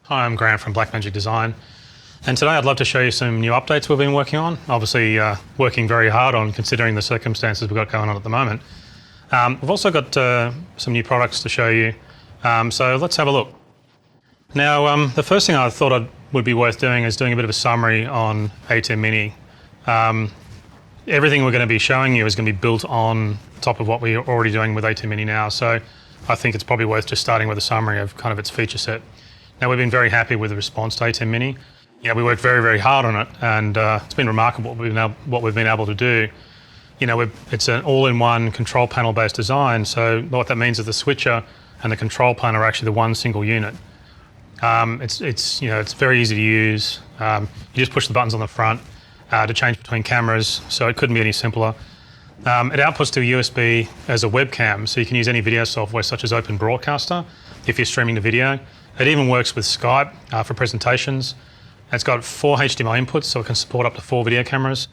Hi, I'm Grant from Blackmagic Design, and today I'd love to show you some new updates we've been working on. Obviously working very hard on considering the circumstances we've got going on at the moment. We've also got some new products to show you, so let's have a look. Now the first thing I thought would be worth doing is doing a bit of a summary on ATEM Mini. Everything we're going to be showing you is going to be built on top of what we're already doing with ATEM Mini now, so I think it's probably worth just starting with a summary of kind of its feature set. Now, we've been very happy with the response to ATEM Mini. We worked very, very hard on it, and it's been remarkable what we've been able to do. It's an all-in-one control panel-based design, so what that means is the switcher and the control panel are actually the one single unit. It's very easy to use. You just push the buttons on the front to change between cameras, so it couldn't be any simpler. It outputs to a USB as a webcam, so you can use any video software such as Open Broadcaster if you're streaming the video. It even works with Skype for presentations. It's got 4 HDMI inputs, so it can support up to 4 video cameras,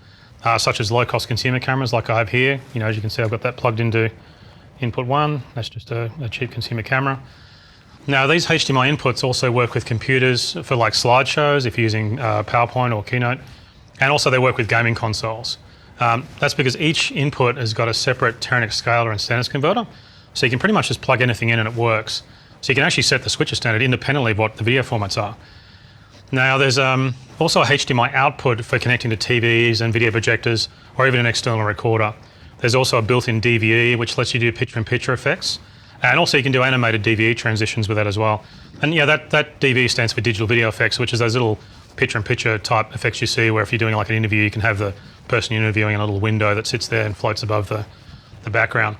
such as low-cost consumer cameras like I have here. As you can see, I've got that plugged into input 1. That's just a cheap consumer camera. Now, these HDMI inputs also work with computers for like slideshows if you're using PowerPoint or Keynote, and also they work with gaming consoles. That's because each input has got a separate Teranex scaler and standards converter, so you can pretty much just plug anything in and it works. So you can actually set the switcher standard independently of what the video formats are. Now there's also a HDMI output for connecting to TVs and video projectors or even an external recorder. There's also a built-in DVE which lets you do picture-in-picture effects, and also you can do animated DVE transitions with that as well. And that DVE stands for digital video effects, which is those little picture-in-picture type effects you see where if you're doing like an interview you can have the person you're interviewing in a little window that sits there and floats above the background.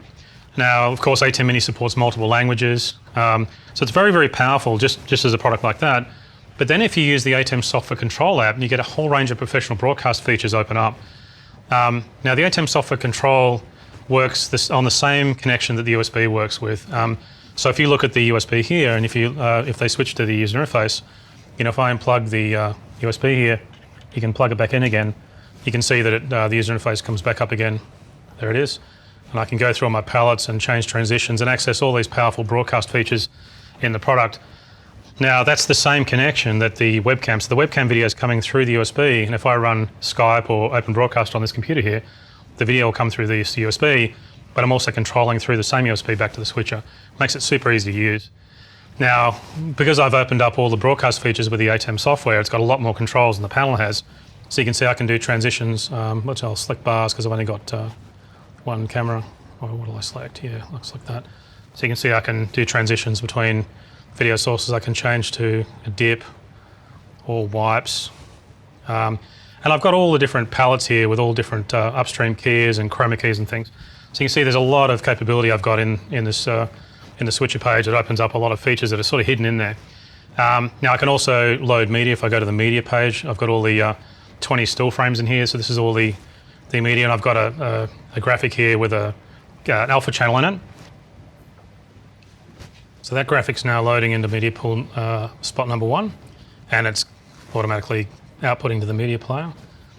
Now, of course, ATEM Mini supports multiple languages, so it's very, very powerful just as a product like that. But then if you use the ATEM Software Control app, you get a whole range of professional broadcast features open up. Now, the ATEM Software Control works on the same connection that the USB works with. So if you look at the USB here, and if they switch to the user interface, if I unplug the USB here, you can plug it back in again. You can see that the user interface comes back up again. There it is. And I can go through all my palettes and change transitions and access all these powerful broadcast features in the product. Now that's the same connection that the webcam, so the webcam video is coming through the USB, and if I run Skype or Open Broadcast on this computer here, the video will come through this USB, but I'm also controlling through the same USB back to the switcher. Makes it super easy to use. Now, because I've opened up all the broadcast features with the ATEM software, it's got a lot more controls than the panel has. So you can see I can do transitions, which I'll select bars because I've only got one camera. What will I select? Yeah, looks like that. So you can see I can do transitions between video sources. I can change to a dip or wipes. And I've got all the different palettes here with all different upstream keys and chroma keys and things. So you can see there's a lot of capability I've got in the switcher page. It opens up a lot of features that are sort of hidden in there. Now I can also load media. If I go to the media page, I've got all the 20 still frames in here. So this is all the media, and I've got a graphic here with an alpha channel in it. So that graphic's now loading into media pool spot number 1, and it's automatically outputting to the media player.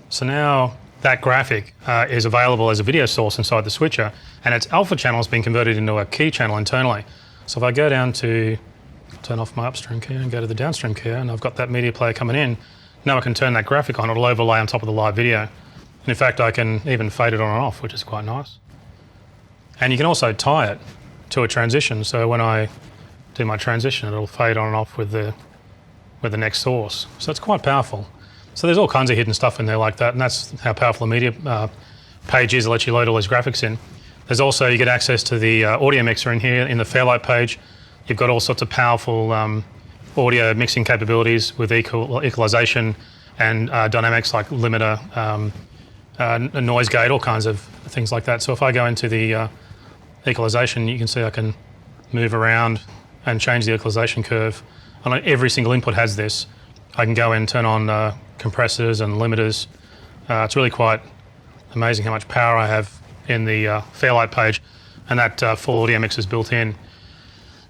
So now that graphic is available as a video source inside the switcher, and its alpha channel has been converted into a key channel internally. So if I go down to turn off my upstream keyer and go to the downstream keyer, and I've got that media player coming in, now I can turn that graphic on. It'll overlay on top of the live video. And in fact, I can even fade it on and off, which is quite nice. And you can also tie it to a transition. So when I do my transition, it'll fade on and off with the next source. So it's quite powerful. So there's all kinds of hidden stuff in there like that, and that's how powerful the media page is. It lets you load all these graphics in. There's also, you get access to the audio mixer in here in the Fairlight page. You've got all sorts of powerful audio mixing capabilities with equalization and dynamics like limiter, a noise gate, all kinds of things like that. So if I go into the equalization, you can see I can move around and change the equalization curve. And every single input has this. I can go in and turn on compressors and limiters. It's really quite amazing how much power I have in the Fairlight page, and that full audio mix is built in.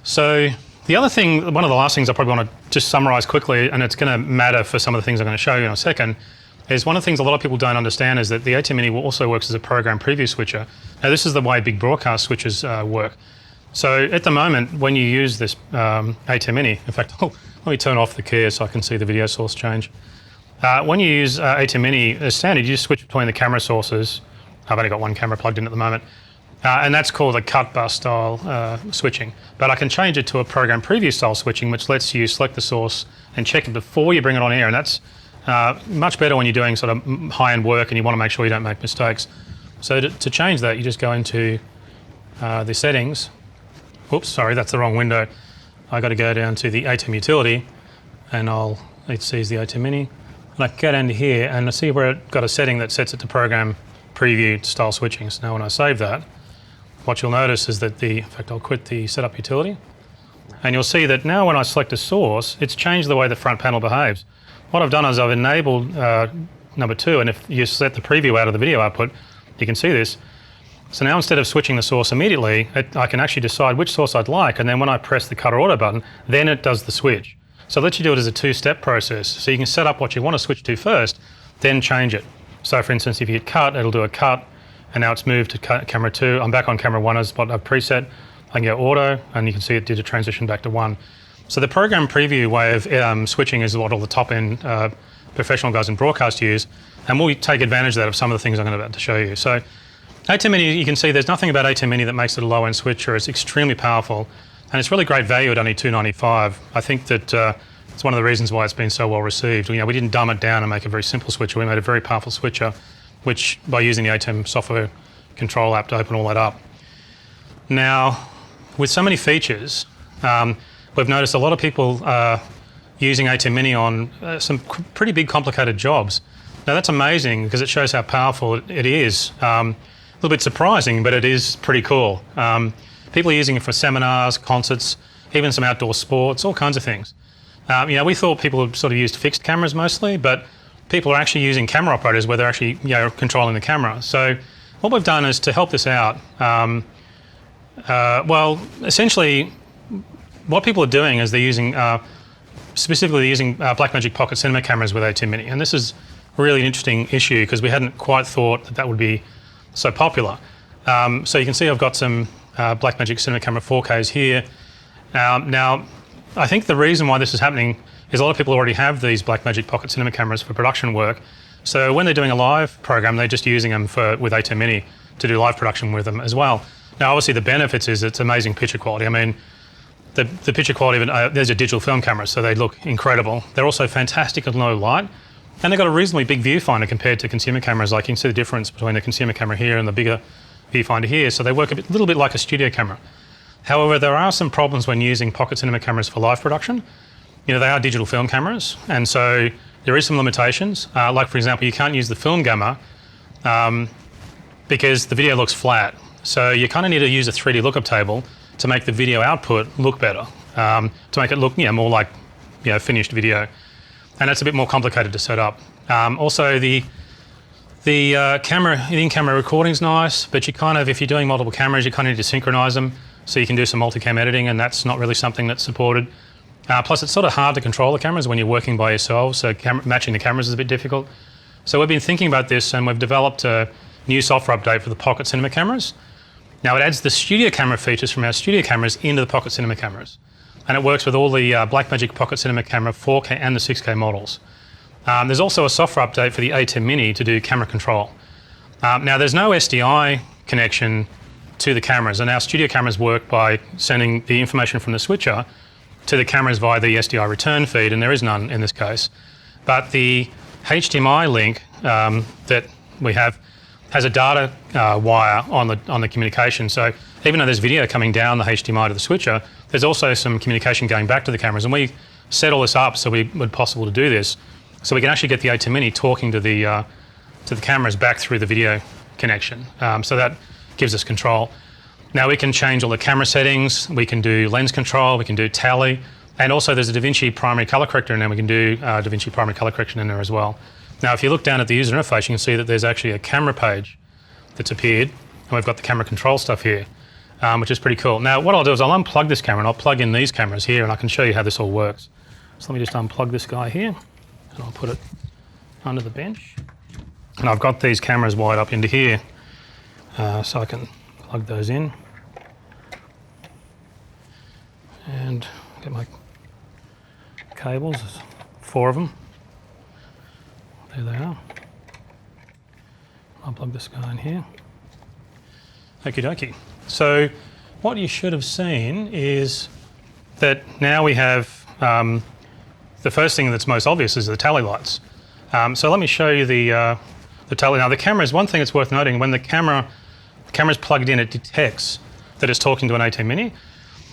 So the other thing, one of the last things I probably want to just summarize quickly, and it's going to matter for some of the things I'm going to show you in a second, is one of the things a lot of people don't understand is that the ATEM Mini also works as a program preview switcher. Now this is the way big broadcast switches work. So at the moment, when you use this ATEM Mini, in fact, I'll Let me turn off the keyer so I can see the video source change. When you use ATEM Mini as standard, you just switch between the camera sources. I've only got one camera plugged in at the moment. And that's called a cut bus style switching. But I can change it to a program preview style switching, which lets you select the source and check it before you bring it on air. And that's much better when you're doing sort of high-end work and you want to make sure you don't make mistakes. So to change that, you just go into the settings. Oops, sorry, that's the wrong window. I got to go down to the ATEM utility, and it sees the ATEM Mini. And I can go down to here and I see where it got a setting that sets it to program preview style switching. So now when I save that, what you'll notice is that in fact I'll quit the setup utility, and you'll see that now when I select a source, it's changed the way the front panel behaves. What I've done is I've enabled number 2, and if you set the preview out of the video output, you can see this. So now instead of switching the source immediately, I can actually decide which source I'd like, and then when I press the cut or auto button, then it does the switch. So it lets you do it as a 2-step process. So you can set up what you want to switch to first, then change it. So for instance, if you hit cut, it'll do a cut, and now it's moved to camera 2. I'm back on camera 1 as what I've preset. I can go auto, and you can see it did a transition back to 1. So the program preview way of switching is what all the top-end professional guys in broadcast use, and we'll take advantage of that of some of the things I'm about to show you. So ATEM Mini, you can see there's nothing about ATEM Mini that makes it a low-end switcher. It's extremely powerful, and it's really great value at only $295. I think that it's one of the reasons why it's been so well received. We didn't dumb it down and make a very simple switcher. We made a very powerful switcher, which by using the ATEM software control app to open all that up. Now, with so many features, we've noticed a lot of people using ATEM Mini on some pretty big complicated jobs. Now that's amazing because it shows how powerful it is. A little bit surprising, but it is pretty cool. People are using it for seminars, concerts, even some outdoor sports, all kinds of things. We thought people had sort of used fixed cameras mostly, but people are actually using camera operators where they're actually controlling the camera. So what we've done is to help this out. Essentially, what people are doing is they're using, specifically using Blackmagic Pocket Cinema cameras with ATEM Mini, and this is really an interesting issue because we hadn't quite thought that would be so popular. So you can see I've got some Blackmagic Cinema Camera 4Ks here. Now, I think the reason why this is happening is a lot of people already have these Blackmagic Pocket Cinema cameras for production work. So when they're doing a live program, they're just using them with ATEM Mini to do live production with them as well. Now, obviously, the benefits is it's amazing picture quality. I mean, the picture quality, there's a digital film camera, so they look incredible. They're also fantastic at low light, and they've got a reasonably big viewfinder compared to consumer cameras. Like you can see the difference between the consumer camera here and the bigger viewfinder here. So they work a little bit like a studio camera. However, there are some problems when using pocket cinema cameras for live production. They are digital film cameras, and so there is some limitations. Like for example, you can't use the film gamma because the video looks flat. So you kind of need to use a 3D lookup table to make the video output look better, to make it look more like finished video. And that's a bit more complicated to set up. Also, the in-camera recording's nice, but if you're doing multiple cameras, you kind of need to synchronize them so you can do some multicam editing, and that's not really something that's supported. Plus, it's sort of hard to control the cameras when you're working by yourself, so matching the cameras is a bit difficult. So we've been thinking about this, and we've developed a new software update for the Pocket Cinema cameras. Now, it adds the studio camera features from our studio cameras into the Pocket Cinema cameras. And it works with all the Blackmagic Pocket Cinema Camera 4K and the 6K models. There's also a software update for the ATEM Mini to do camera control. Now, there's no SDI connection to the cameras, and our studio cameras work by sending the information from the switcher to the cameras via the SDI return feed, and there is none in this case. But the HDMI link that we have has a data wire on the communication. So even though there's video coming down the HDMI to the switcher, there's also some communication going back to the cameras. And we set all this up so it would be possible to do this. So we can actually get the ATEM Mini talking to the cameras back through the video connection. So that gives us control. Now we can change all the camera settings. We can do lens control. We can do tally. And also there's a DaVinci primary color corrector in there. We can do DaVinci primary color correction in there as well. Now, if you look down at the user interface, you can see that there's actually a camera page that's appeared, and we've got the camera control stuff here, which is pretty cool. Now, what I'll do is I'll unplug this camera and I'll plug in these cameras here, and I can show you how this all works. So let me just unplug this guy here, and I'll put it under the bench. And I've got these cameras wired up into here, so I can plug those in. And get my cables. There's 4 of them. There they are. I'll plug this guy in here. Okie dokie. So what you should have seen is that now we have the first thing that's most obvious is the tally lights. So let me show you the tally. Now the camera is one thing that's worth noting. When the camera's plugged in, it detects that it's talking to an A10 Mini,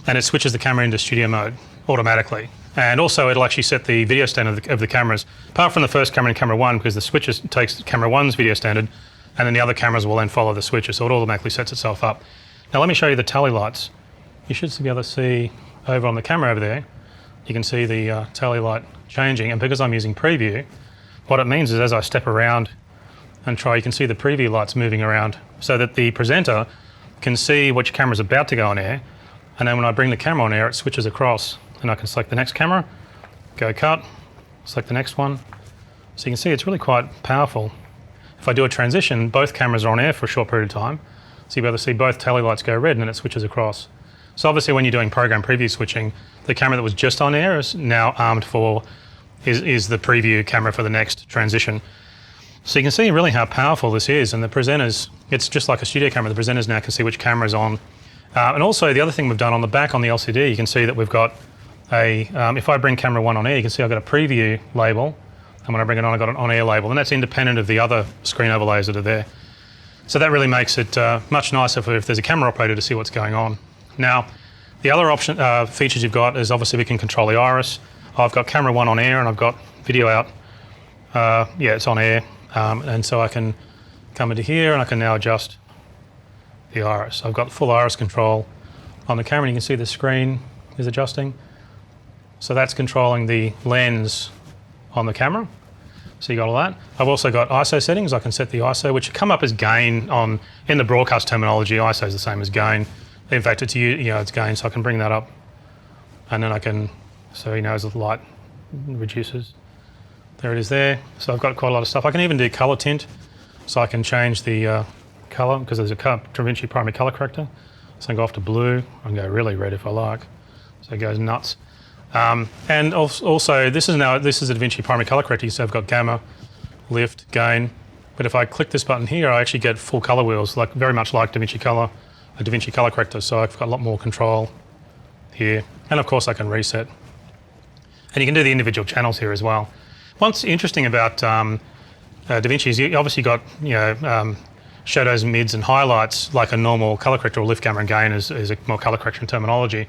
and it switches the camera into studio mode automatically. And also it'll actually set the video standard of the cameras, apart from the first camera in camera 1, because the switcher takes camera 1's video standard, and then the other cameras will then follow the switcher, so it automatically sets itself up. Now let me show you the tally lights. You should be able to see over on the camera over there, you can see the tally light changing, and because I'm using preview, what it means is as I step around and try, you can see the preview lights moving around so that the presenter can see which camera's about to go on air, and then when I bring the camera on air, it switches across, and I can select the next camera, go cut, select the next one. So you can see it's really quite powerful. If I do a transition, both cameras are on air for a short period of time, so you'll be able to see both tally lights go red and then it switches across. So obviously when you're doing program preview switching, the camera that was just on air is now armed for, is the preview camera for the next transition. So you can see really how powerful this is, and the presenters, it's just like a studio camera, the presenters now can see which camera is on. And also the other thing we've done on the back on the LCD, you can see that we've got a, if I bring camera 1 on air, you can see I've got a preview label, and when I bring it on, I've got an on-air label, and that's independent of the other screen overlays that are there. So that really makes it much nicer for if there's a camera operator to see what's going on. Now, the other option features you've got is obviously we can control the iris. I've got camera 1 on air and I've got video out. Yeah, it's on air. And so I can come into here and I can now adjust the iris. I've got full iris control on the camera, and you can see the screen is adjusting. So that's controlling the lens on the camera. So you got all that. I've also got ISO settings. I can set the ISO, which come up as gain in the broadcast terminology. ISO is the same as gain. In fact, it's it's gain, so I can bring that up, and then I can, so as the light reduces, there it is there. So I've got quite a lot of stuff. I can even do color tint, so I can change the color because there's a DaVinci primary color corrector. So I can go off to blue. I can go really red if I like. So it goes nuts. And also, this is a DaVinci primary color corrector. So I've got gamma, lift, gain. But if I click this button here, I actually get full color wheels, like very much like DaVinci Color. A DaVinci color corrector, so I've got a lot more control here, and of course I can reset, and you can do the individual channels here as well. What's interesting about DaVinci is you obviously got shadows, mids, and highlights like a normal color corrector, or lift, gamma, and gain is a more color correction terminology.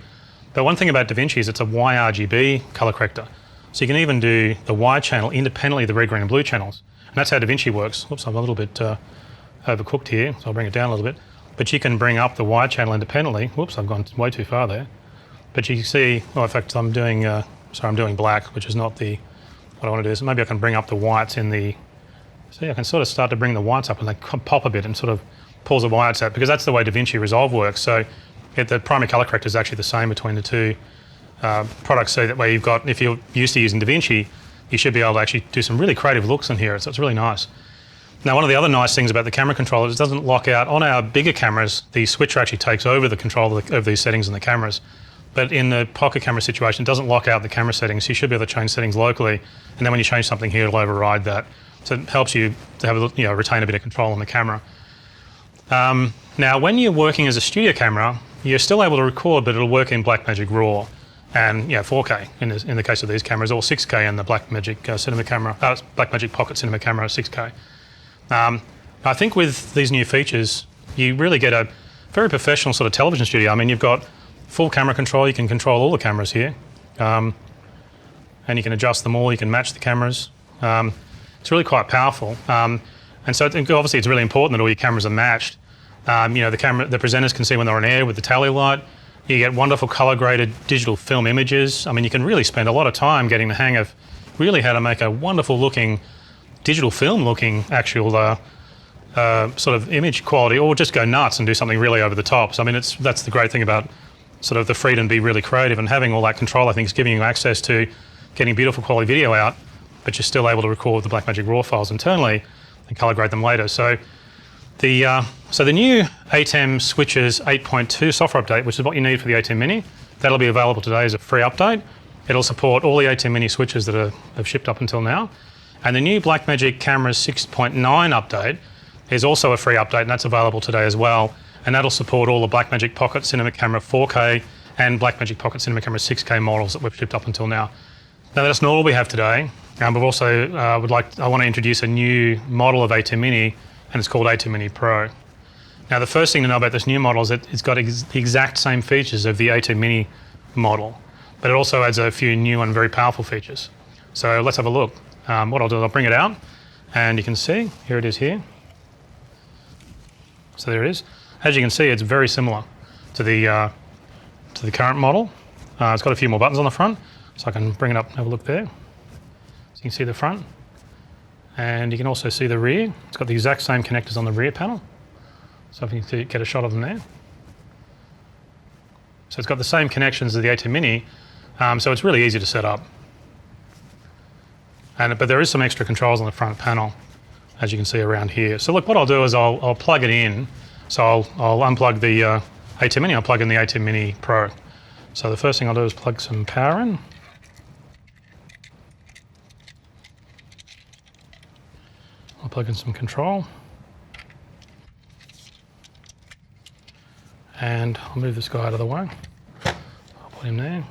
But one thing about DaVinci is it's a YRGB color corrector, so you can even do the Y channel independently of the red, green, and blue channels, and that's how DaVinci works. Oops, I'm a little bit overcooked here, so I'll bring it down a little bit. But you can bring up the Y channel independently. Whoops, I've gone way too far there. But you can see, well, in fact, I'm doing black, which is not what I want to do. So maybe I can bring up the whites in the, see, I can sort of start to bring the whites up and they pop a bit and sort of pulls the whites out, because that's the way DaVinci Resolve works. So the primary color corrector is actually the same between the two products. So that way you've got, if you're used to using DaVinci, you should be able to actually do some really creative looks in here. So it's really nice. Now, one of the other nice things about the camera controller is it doesn't lock out. On our bigger cameras, the switcher actually takes over the control of these settings in the cameras. But in the pocket camera situation, it doesn't lock out the camera settings. So you should be able to change settings locally, and then when you change something here, it'll override that. So it helps you to have retain a bit of control on the camera. Now, when you're working as a studio camera, you're still able to record, but it'll work in Blackmagic RAW and 4K in the case of these cameras, or 6K in the Blackmagic Cinema camera, Blackmagic Pocket Cinema camera, 6K. I think with these new features, you really get a very professional sort of television studio. I mean, you've got full camera control. You can control all the cameras here, and you can adjust them all. You can match the cameras. It's really quite powerful. And so obviously it's really important that all your cameras are matched. The presenters can see when they're on air with the tally light. You get wonderful color-graded digital film images. I mean, you can really spend a lot of time getting the hang of really how to make a wonderful-looking digital film-looking actual sort of image quality, or just go nuts and do something really over the top. So I mean, that's the great thing about sort of the freedom to be really creative, and having all that control, I think, is giving you access to getting beautiful quality video out, but you're still able to record the Blackmagic RAW files internally and color grade them later. So the new ATEM Switches 8.2 software update, which is what you need for the ATEM Mini, that'll be available today as a free update. It'll support all the ATEM Mini switches that have shipped up until now. And the new Blackmagic Cameras 6.9 update is also a free update, and that's available today as well. And that'll support all the Blackmagic Pocket Cinema Camera 4K and Blackmagic Pocket Cinema Camera 6K models that we've shipped up until now. Now that's not all we have today. We've also I want to introduce a new model of ATEM Mini, and it's called ATEM Mini Pro. Now the first thing to know about this new model is that it's got the exact same features of the ATEM Mini model, but it also adds a few new and very powerful features. So let's have a look. What I'll do is I'll bring it out, and you can see, here it is here. So there it is. As you can see, it's very similar to the current model. It's got a few more buttons on the front, so I can bring it up and have a look there. So you can see the front, and you can also see the rear. It's got the exact same connectors on the rear panel. So if you can get a shot of them there. So it's got the same connections as the ATEM Mini, so it's really easy to set up. But there is some extra controls on the front panel, as you can see around here. So look, what I'll do is I'll plug it in. So I'll unplug the ATEM Mini, I'll plug in the ATEM Mini Pro. So the first thing I'll do is plug some power in. I'll plug in some control. And I'll move this guy out of the way. I'll put him there.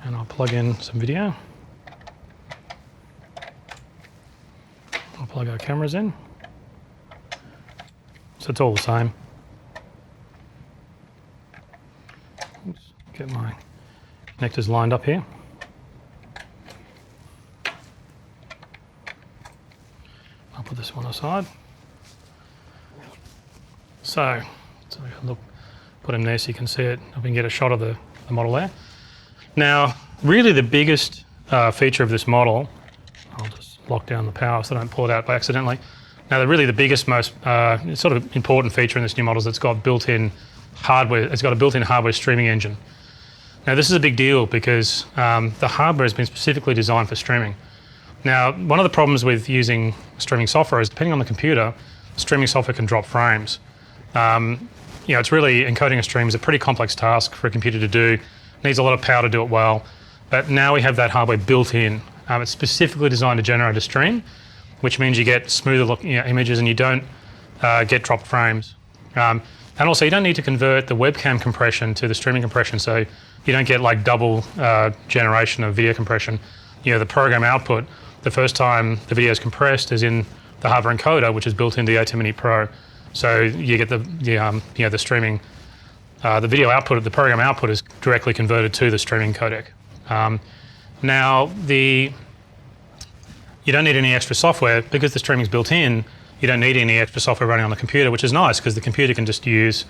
And I'll plug in some video. I'll plug our cameras in. So it's all the same. Oops, get my connectors lined up here. I'll put this one aside. So look, put him there so you can see it. I can get a shot of the model there. Now, really the biggest feature of this model, I'll just lock down the power so I don't pull it out by accidentally. Now, really the biggest, most sort of important feature in this new model is it's got built-in hardware. It's got a built-in hardware streaming engine. Now, this is a big deal because the hardware has been specifically designed for streaming. Now, one of the problems with using streaming software is, depending on the computer, streaming software can drop frames. It's really, encoding a stream is a pretty complex task for a computer to do. It needs a lot of power to do it well. But now we have that hardware built in. It's specifically designed to generate a stream, which means you get smoother looking images and you don't get dropped frames. And also you don't need to convert the webcam compression to the streaming compression, so you don't get like double generation of video compression. The program output, the first time the video is compressed is in the hardware encoder, which is built into the ATEM Mini Pro. So you get the streaming, the video output, the program output is directly converted to the streaming codec. Now, you don't need any extra software because the streaming is built in. You don't need any extra software running on the computer, which is nice because the computer can just use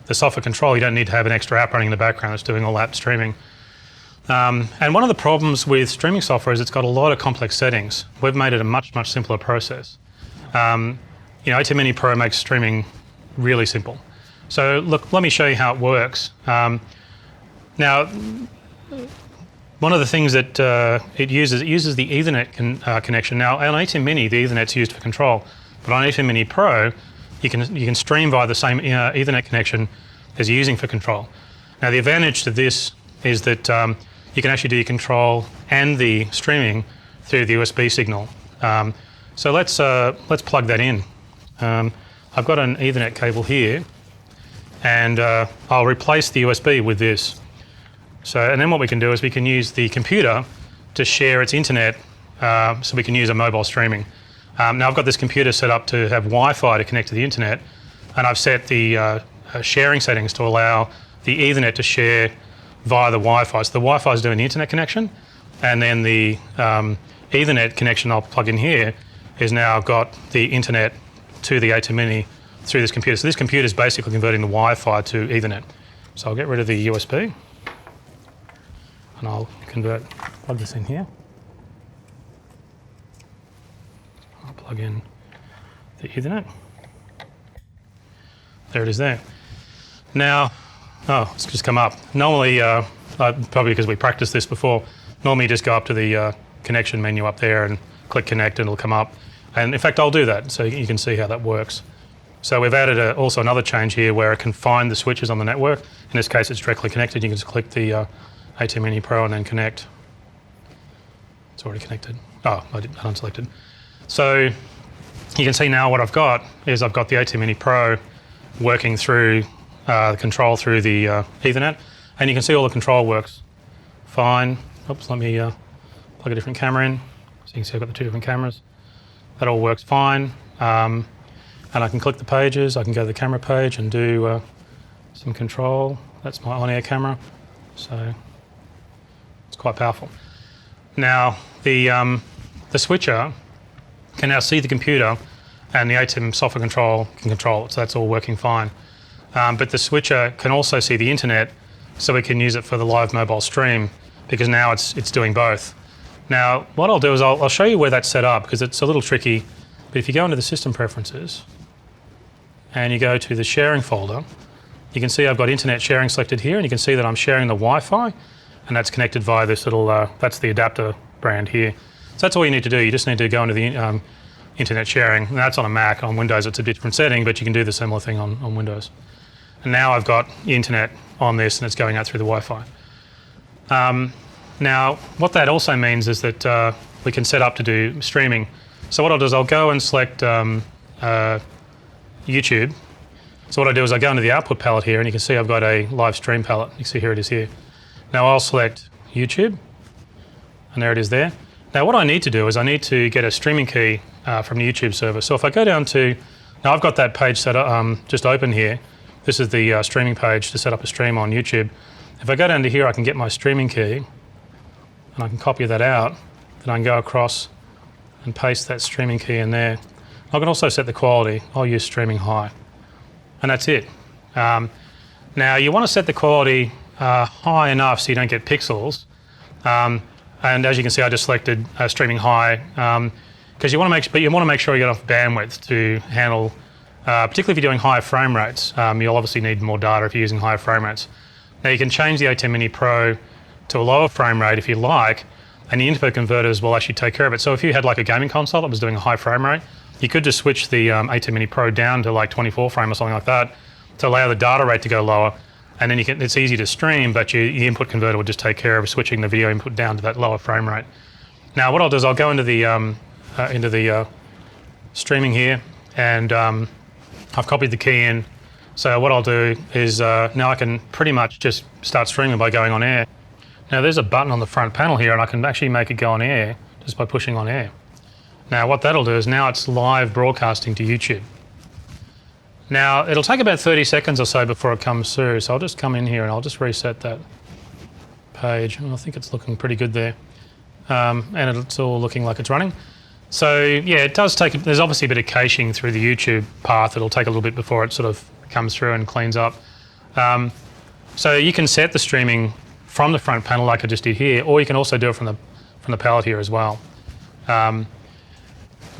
the software control. You don't need to have an extra app running in the background that's doing all that streaming. And one of the problems with streaming software is it's got a lot of complex settings. We've made it a much, much simpler process. ATEM Mini Pro makes streaming really simple. So look, let me show you how it works. Now, one of the things that it uses the Ethernet connection. Now, on ATEM Mini, the Ethernet's used for control, but on ATEM Mini Pro, you can stream via the same Ethernet connection as you're using for control. Now, the advantage to this is that you can actually do your control and the streaming through the USB signal. So let's plug that in. I've got an Ethernet cable here, and I'll replace the USB with this. And then what we can do is we can use the computer to share its internet, so we can use a mobile streaming. Now I've got this computer set up to have Wi-Fi to connect to the internet, and I've set the sharing settings to allow the Ethernet to share via the Wi-Fi. So the Wi-Fi is doing the internet connection, and then the Ethernet connection I'll plug in here is now got the internet to the ATEM Mini through this computer. So this computer is basically converting the Wi-Fi to Ethernet. So I'll get rid of the USB, and I'll plug this in here. I'll plug in the Ethernet. There it is there. Now, it's just come up. Normally, probably because we practiced this before, normally you just go up to the connection menu up there and click connect and it'll come up. And in fact, I'll do that so you can see how that works. So we've added also another change here where it can find the switches on the network. In this case, it's directly connected. You can just click the ATEM Mini Pro and then connect. It's already connected. Oh, I did unselected. So you can see now what I've got is I've got the ATEM Mini Pro working through the control through the Ethernet, and you can see all the control works fine. Oops, let me plug a different camera in. So you can see I've got the two different cameras. That all works fine. And I can click the pages. I can go to the camera page and do some control. That's my on-air camera. So it's quite powerful. Now the switcher can now see the computer, and the ATEM software control can control it. So that's all working fine. But the switcher can also see the internet, so we can use it for the live mobile stream, because now it's doing both. Now what I'll do is I'll show you where that's set up, because it's a little tricky. But if you go into the system preferences and you go to the sharing folder, you can see I've got internet sharing selected here, and you can see that I'm sharing the Wi-Fi, and that's connected via this little, that's the adapter brand here. So that's all you need to do. You just need to go into the internet sharing, and that's on a Mac. On Windows it's a different setting, but you can do the similar thing on Windows. And now I've got the internet on this, and it's going out through the Wi-Fi. Now what that also means is that we can set up to do streaming. So what I'll do is I'll go and select YouTube. So what I do is I go into the output palette here, and you can see I've got a live stream palette. You can see here it is here. Now I'll select YouTube, and there it is there. Now what I need to do is I need to get a streaming key from the YouTube server. So if I go down to, now I've got that page set up, just open here. This is the streaming page to set up a stream on YouTube. If I go down to here, I can get my streaming key, and I can copy that out. Then I can go across and paste that streaming key in there. I can also set the quality. I'll use streaming high, and that's it. Now you want to set the quality high enough so you don't get pixels. And as you can see, I just selected streaming high, because you want to make sure you get enough bandwidth to handle, particularly if you're doing higher frame rates. You'll obviously need more data if you're using higher frame rates. Now you can change the ATEM Mini Pro to a lower frame rate if you like, and the input converters will actually take care of it. So if you had like a gaming console that was doing a high frame rate, you could just switch the ATEM Mini Pro down to like 24 frame or something like that to allow the data rate to go lower, and then it's easy to stream, but the input converter will just take care of switching the video input down to that lower frame rate. Now what I'll do is I'll go into the streaming here, and I've copied the key in. So what I'll do is now I can pretty much just start streaming by going on air. Now there's a button on the front panel here, and I can actually make it go on air just by pushing on air. Now what that'll do is now it's live broadcasting to YouTube. Now it'll take about 30 seconds or so before it comes through, so I'll just come in here and I'll just reset that page, and I think it's looking pretty good there. And it's all looking like it's running. So yeah, it does take, there's obviously a bit of caching through the YouTube path. It'll take a little bit before it sort of comes through and cleans up. So you can set the streaming from the front panel like I just did here, or you can also do it from the palette here as well.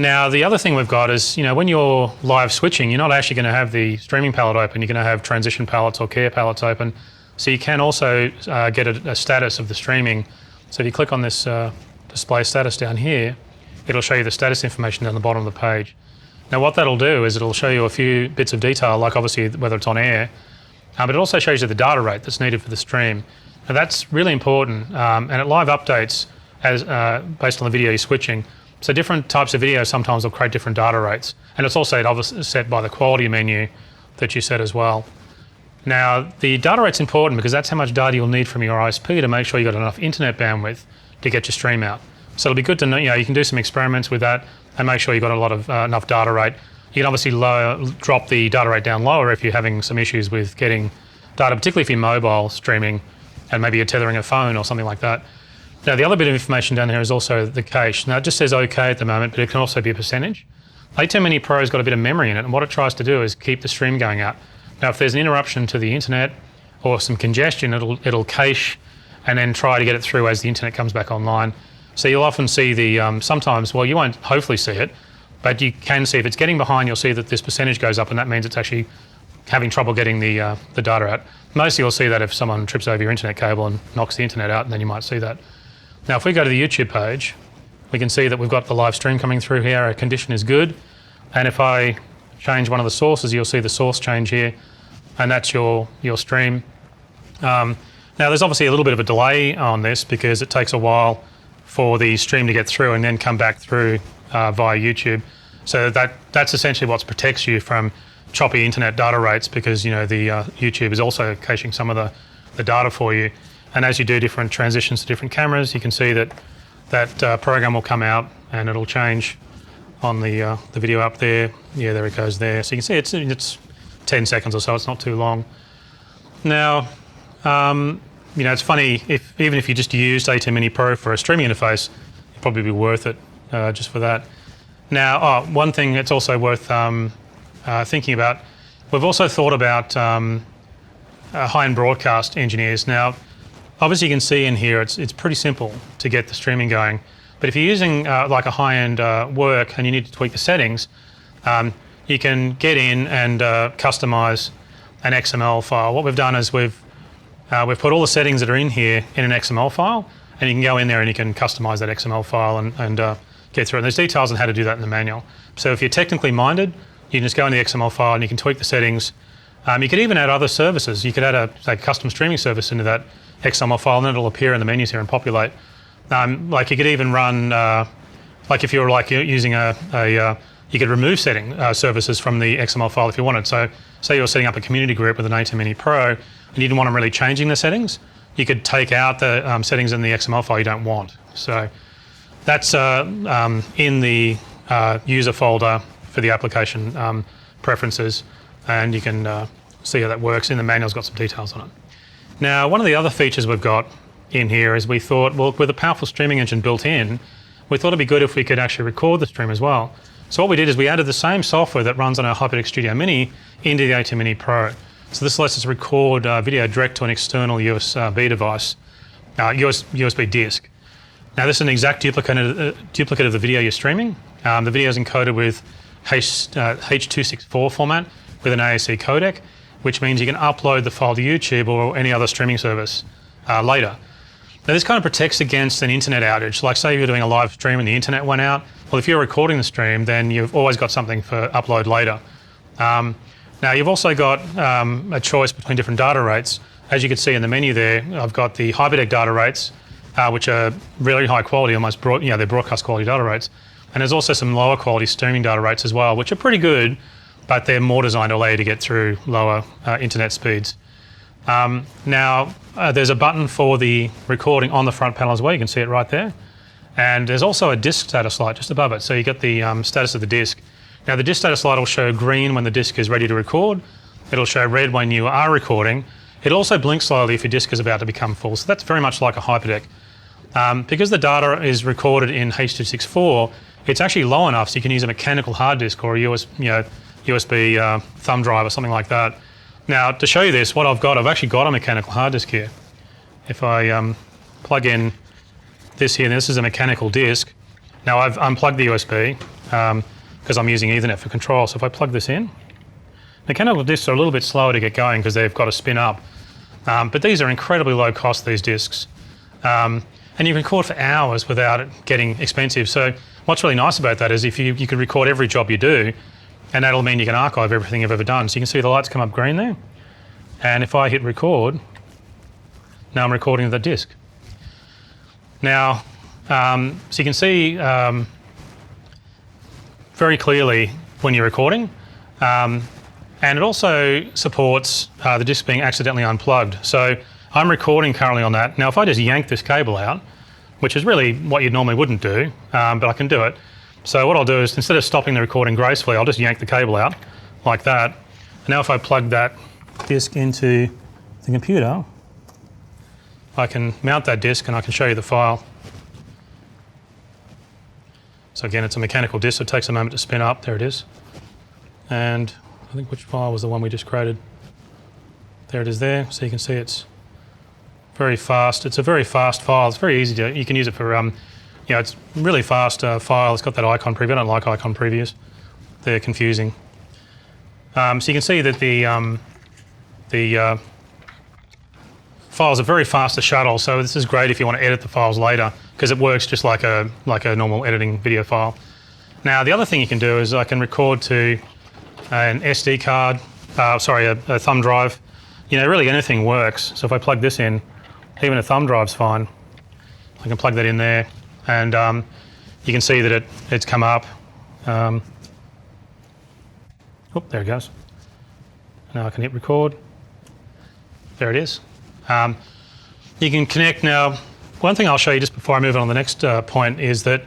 Now the other thing we've got is, when you're live switching, you're not actually going to have the streaming palette open. You're going to have transition palettes or care palettes open. So you can also get a status of the streaming. So if you click on this display status down here, it'll show you the status information down the bottom of the page. Now what that'll do is it'll show you a few bits of detail, like obviously whether it's on air, but it also shows you the data rate that's needed for the stream. Now that's really important, and it live updates as based on the video you're switching. So different types of video sometimes will create different data rates, and it's also obviously set by the quality menu that you set as well. Now the data rate's important because that's how much data you'll need from your ISP to make sure you've got enough internet bandwidth to get your stream out. So it'll be good to know, you can do some experiments with that and make sure you've got a lot of enough data rate. You can obviously drop the data rate down lower if you're having some issues with getting data, particularly if you're mobile streaming and maybe you're tethering a phone or something like that. Now the other bit of information down here is also the cache. Now it just says OK at the moment, but it can also be a percentage. ATEM Mini Pro's got a bit of memory in it, and what it tries to do is keep the stream going out. Now if there's an interruption to the internet or some congestion, it'll cache and then try to get it through as the internet comes back online. So you'll often see the, sometimes, well you won't hopefully see it, but you can see if it's getting behind, you'll see that this percentage goes up, and that means it's actually having trouble getting the data out. Mostly you'll see that if someone trips over your internet cable and knocks the internet out, and then you might see that. Now if we go to the YouTube page, we can see that we've got the live stream coming through here. Our condition is good, and if I change one of the sources, you'll see the source change here, and that's your stream. Now there's obviously a little bit of a delay on this because it takes a while for the stream to get through and then come back through via YouTube. So that's essentially what protects you from choppy internet data rates, because the YouTube is also caching some of the data for you. And as you do different transitions to different cameras, you can see that program will come out and it'll change on the video up there. Yeah, there it goes there. So you can see it's 10 seconds or so. It's not too long. Now, it's funny, even if you just used ATEM Mini Pro for a streaming interface, it'd probably be worth it just for that. Now, one thing that's also worth thinking about, we've also thought about high-end broadcast engineers. Now, obviously you can see in here it's pretty simple to get the streaming going, but if you're using like a high-end work and you need to tweak the settings, you can get in and customize an XML file. What we've done is we've put all the settings that are in here in an XML file, and you can go in there and you can customize that XML file and get through it. And there's details on how to do that in the manual. So if you're technically minded, you can just go in the XML file and you can tweak the settings. You could even add other services. You could add a custom streaming service into that XML file, and then it'll appear in the menus here and populate. Like you could even run, like if you're using you could remove services from the XML file if you wanted. So say you're setting up a community group with an ATEM Mini Pro and you didn't want them really changing the settings, you could take out the settings in the XML file you don't want. So that's in the user folder for the application preferences, and you can see how that works. In the manual's got some details on it. Now, one of the other features we've got in here is we thought, well, with a powerful streaming engine built in, we thought it'd be good if we could actually record the stream as well. So what we did is we added the same software that runs on our HyperDeck Studio Mini into the ATEM Mini Pro. So this lets us record video direct to an external USB device, USB disk. Now this is an exact duplicate of the video you're streaming. The video is encoded with H.264 format with an AAC codec, which means you can upload the file to YouTube or any other streaming service later. Now this kind of protects against an internet outage. Like say you're doing a live stream and the internet went out. Well, if you're recording the stream, then you've always got something for upload later. Now you've also got a choice between different data rates. As you can see in the menu there, I've got the HyperDeck data rates, which are really high quality, almost they're broadcast quality data rates. And there's also some lower quality streaming data rates as well, which are pretty good, but they're more designed to allow you to get through lower internet speeds. Now, there's a button for the recording on the front panel as well. You can see it right there. And there's also a disk status light just above it. So you get the status of the disk. Now, the disk status light will show green when the disk is ready to record. It'll show red when you are recording. It'll also blink slowly if your disk is about to become full. So that's very much like a HyperDeck. Because the data is recorded in H.264, it's actually low enough so you can use a mechanical hard disk or a USB thumb drive or something like that. Now, to show you this, what I've actually got a mechanical hard disk here. If I plug in this here, this is a mechanical disk. Now, I've unplugged the USB because I'm using Ethernet for control. So if I plug this in, mechanical disks are a little bit slower to get going because they've got to spin up. But these are incredibly low cost, these disks. And you can record for hours without it getting expensive. So what's really nice about that is if you can record every job you do, and that'll mean you can archive everything you've ever done. So you can see the lights come up green there. And if I hit record, now I'm recording the disk. Now, so you can see very clearly when you're recording. And it also supports the disk being accidentally unplugged. So I'm recording currently on that. Now, if I just yank this cable out, which is really what you normally wouldn't do, but I can do it. So what I'll do is, instead of stopping the recording gracefully, I'll just yank the cable out like that. And now if I plug that disk into the computer, I can mount that disk and I can show you the file. So again, it's a mechanical disk, so it takes a moment to spin up. There it is. And I think which file was the one we just created? There it is there. So you can see it's very fast. It's a very fast file. It's very easy to, you can use it for, it's really fast file. It's got that icon preview. I don't like icon previews. They're confusing. So you can see that the files are very fast to shuttle. So this is great if you want to edit the files later because it works just like a normal editing video file. Now the other thing you can do is I can record to an SD card, a thumb drive. Really anything works. So if I plug this in, Even a thumb drive's fine. I can plug that in there, and you can see that it's come up. Oh, there it goes. Now I can hit record. There it is. You can connect now. One thing I'll show you just before I move on to the next point is that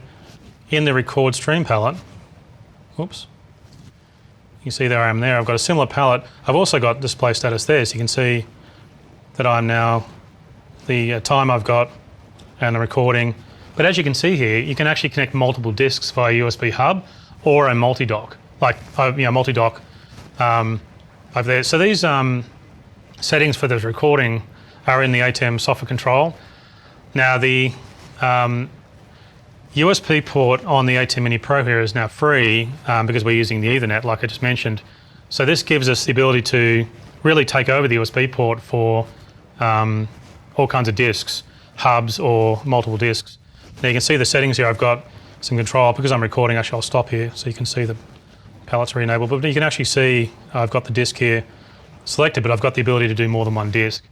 in the record stream palette, whoops, you can see there I am there. I've got a similar palette. I've also got display status there, so you can see that I'm now, the time I've got and the recording. But as you can see here, you can actually connect multiple disks via USB hub or a multi-dock, like multi-dock over there. So these settings for the recording are in the ATEM software control. Now the USB port on the ATEM Mini Pro here is now free because we're using the Ethernet, like I just mentioned. So this gives us the ability to really take over the USB port for all kinds of disks, hubs or multiple disks. Now you can see the settings here. I've got some control. Because I'm recording, actually I'll stop here so you can see the palettes are enabled. But you can actually see I've got the disk here selected, but I've got the ability to do more than one disk.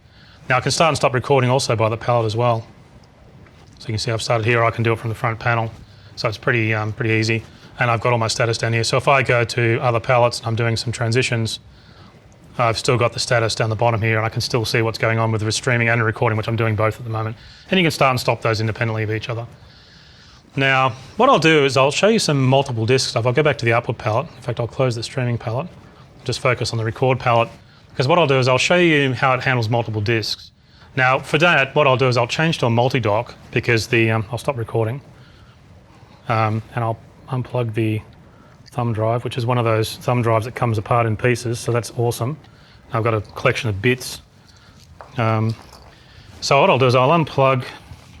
Now I can start and stop recording also by the palette as well. So you can see I've started here, I can do it from the front panel. So it's pretty easy. And I've got all my status down here. So if I go to other palettes and I'm doing some transitions, I've still got the status down the bottom here, and I can still see what's going on with the streaming and the recording, which I'm doing both at the moment. And you can start and stop those independently of each other. Now, what I'll do is I'll show you some multiple disk stuff. I'll go back to the output palette. In fact, I'll close the streaming palette, just focus on the record palette, because what I'll do is I'll show you how it handles multiple disks. Now, for that, what I'll do is I'll change to a multi-dock, because the, I'll stop recording, and I'll unplug the thumb drive, which is one of those thumb drives that comes apart in pieces, so that's awesome. I've got a collection of bits. So what I'll do is I'll unplug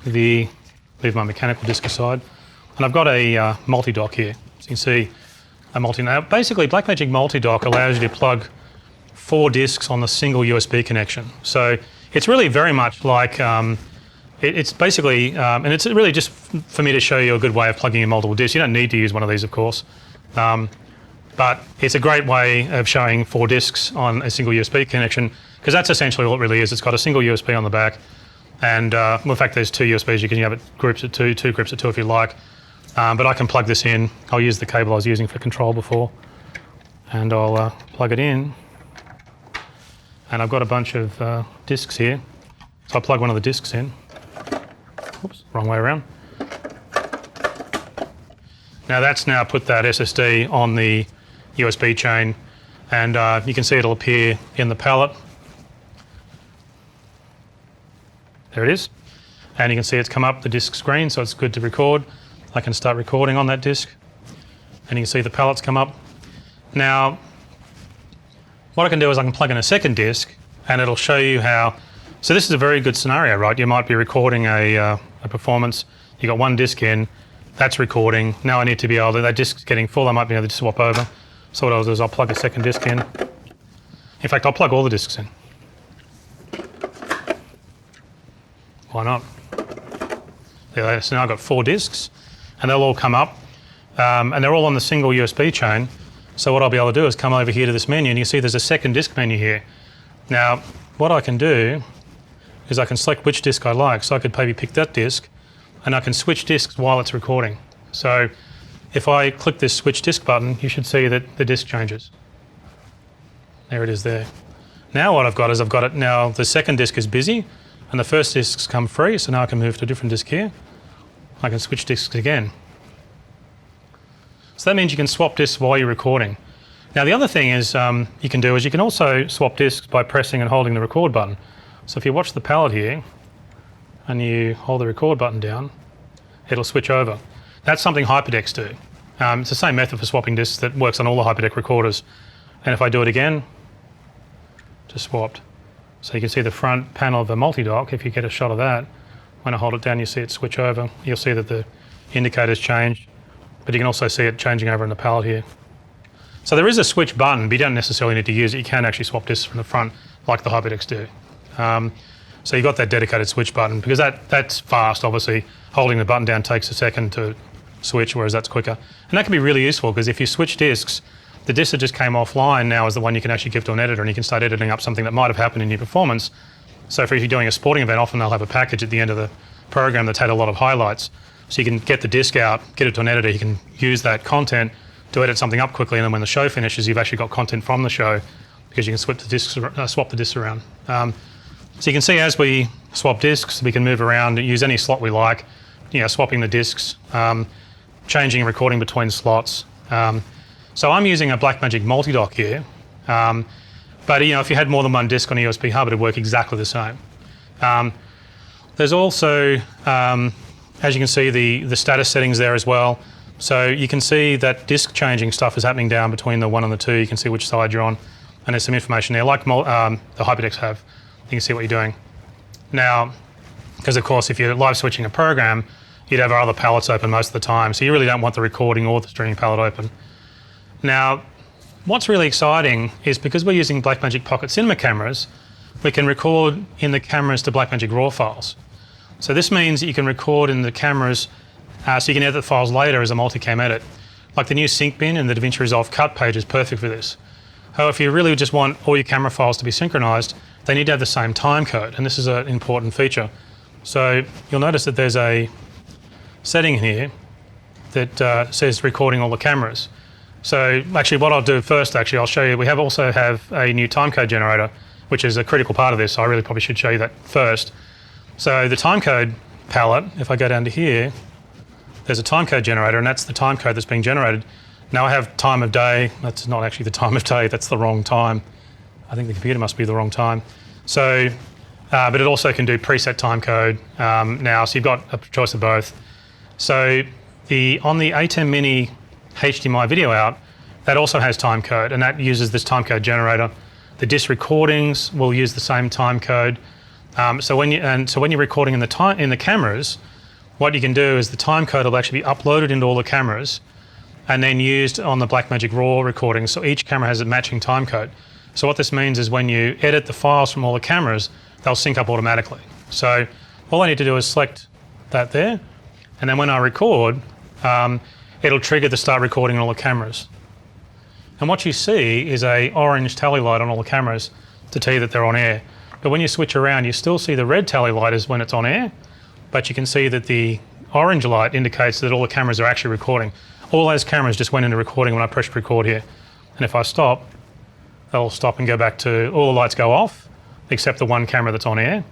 leave my mechanical disk aside, and I've got a multi-dock here. So you can see a now basically Blackmagic multi-dock allows you to plug 4 disks on a single USB connection. So it's really very much like, it's basically, and it's really just for me to show you a good way of plugging in multiple disks. You don't need to use one of these, of course. But it's a great way of showing 4 disks on a single USB connection, because that's essentially what it really is. It's got a single USB on the back, and well, in fact there's 2 USBs. You can have it groups at 2 groups at 2 if you like. But I can plug this in. I'll use the cable I was using for control before, and I'll plug it in. And I've got a bunch of disks here. So I'll plug one of the disks in. Oops, wrong way around. Now that's now put that SSD on the USB chain, and you can see it'll appear in the palette. There it is. And you can see it's come up the disk screen, so it's good to record. I can start recording on that disk, and you can see the palettes come up. Now, what I can do is I can plug in a second disk, and it'll show you how. So this is a very good scenario, right? You might be recording a performance. You got one disk in, that's recording. Now I need to be able to, that disk's getting full, I might be able to swap over. So what I'll do is I'll plug a second disk in. In fact, I'll plug all the disks in. Why not? There, so now I've got 4 disks, and they'll all come up, and they're all on the single USB chain. So what I'll be able to do is come over here to this menu, and you see there's a second disk menu here. Now, what I can do is I can select which disk I like. So I could maybe pick that disk, and I can switch disks while it's recording. So if I click this switch disk button, you should see that the disk changes. There it is there. Now what I've got is I've got it now, the second disk is busy, and the first disk's come free, so now I can move to a different disk here. I can switch disks again. So that means you can swap disks while you're recording. Now the other thing is you can do is you can also swap disks by pressing and holding the record button. So if you watch the palette here and you hold the record button down, it'll switch over. That's something Hyperdecks do. It's the same method for swapping disks that works on all the Hyperdeck recorders. And if I do it again, just swapped. So you can see the front panel of the multi-dock. If you get a shot of that, when I hold it down, you see it switch over. You'll see that the indicator's changed, but you can also see it changing over in the palette here. So there is a switch button, but you don't necessarily need to use it. You can actually swap disks from the front like the Hyperdecks do. So you've got that dedicated switch button, because that's fast, obviously. Holding the button down takes a second to switch, whereas that's quicker. And that can be really useful, because if you switch disks, the disk that just came offline now is the one you can actually give to an editor, and you can start editing up something that might have happened in your performance, So if you're doing a sporting event, often they'll have a package at the end of the program that's had a lot of highlights. So you can get the disc out, get it to an editor, you can use that content to edit something up quickly, and then when the show finishes, you've actually got content from the show because you can swap the discs around. So you can see as we swap discs, we can move around and use any slot we like, swapping the discs, changing and recording between slots. So I'm using a Blackmagic multi-dock here, but if you had more than one disc on a USB hub, it'd work exactly the same. There's also, as you can see, the status settings there as well. So you can see that disc changing stuff is happening down between the 1 and the 2. You can see which side you're on, and there's some information there, like the HyperDecks have. You can see what you're doing. Now, because of course, if you're live switching a program, you'd have our other palettes open most of the time, so you really don't want the recording or the streaming palette open. Now, what's really exciting is because we're using Blackmagic Pocket Cinema cameras, we can record in the cameras to Blackmagic RAW files. So this means that you can record in the cameras so you can edit the files later as a multicam edit. Like the new sync bin and the DaVinci Resolve cut page is perfect for this. However, if you really just want all your camera files to be synchronized, they need to have the same time code, and this is an important feature. So you'll notice that there's a setting here that says recording all the cameras. So actually what I'll do first, I'll show you, we also have a new timecode generator, which is a critical part of this, so I really probably should show you that first. So the timecode palette, if I go down to here, there's a timecode generator, and that's the timecode that's being generated. Now I have time of day. That's not actually the time of day, that's the wrong time. I think the computer must be the wrong time. So, but it also can do preset timecode now, so you've got a choice of both. So on the ATEM Mini HDMI video out, that also has timecode, and that uses this timecode generator. The disc recordings will use the same timecode. So when you're recording in the cameras, what you can do is the timecode will actually be uploaded into all the cameras and then used on the Blackmagic RAW recording. So each camera has a matching timecode. So what this means is when you edit the files from all the cameras, they'll sync up automatically. So all I need to do is select that there, and then when I record, it'll trigger the start recording on all the cameras. And what you see is a orange tally light on all the cameras to tell you that they're on air. But when you switch around, you still see the red tally light is when it's on air, but you can see that the orange light indicates that all the cameras are actually recording. All those cameras just went into recording when I pressed record here. And if I stop, they'll stop and go back to, all the lights go off, except the one camera that's on air.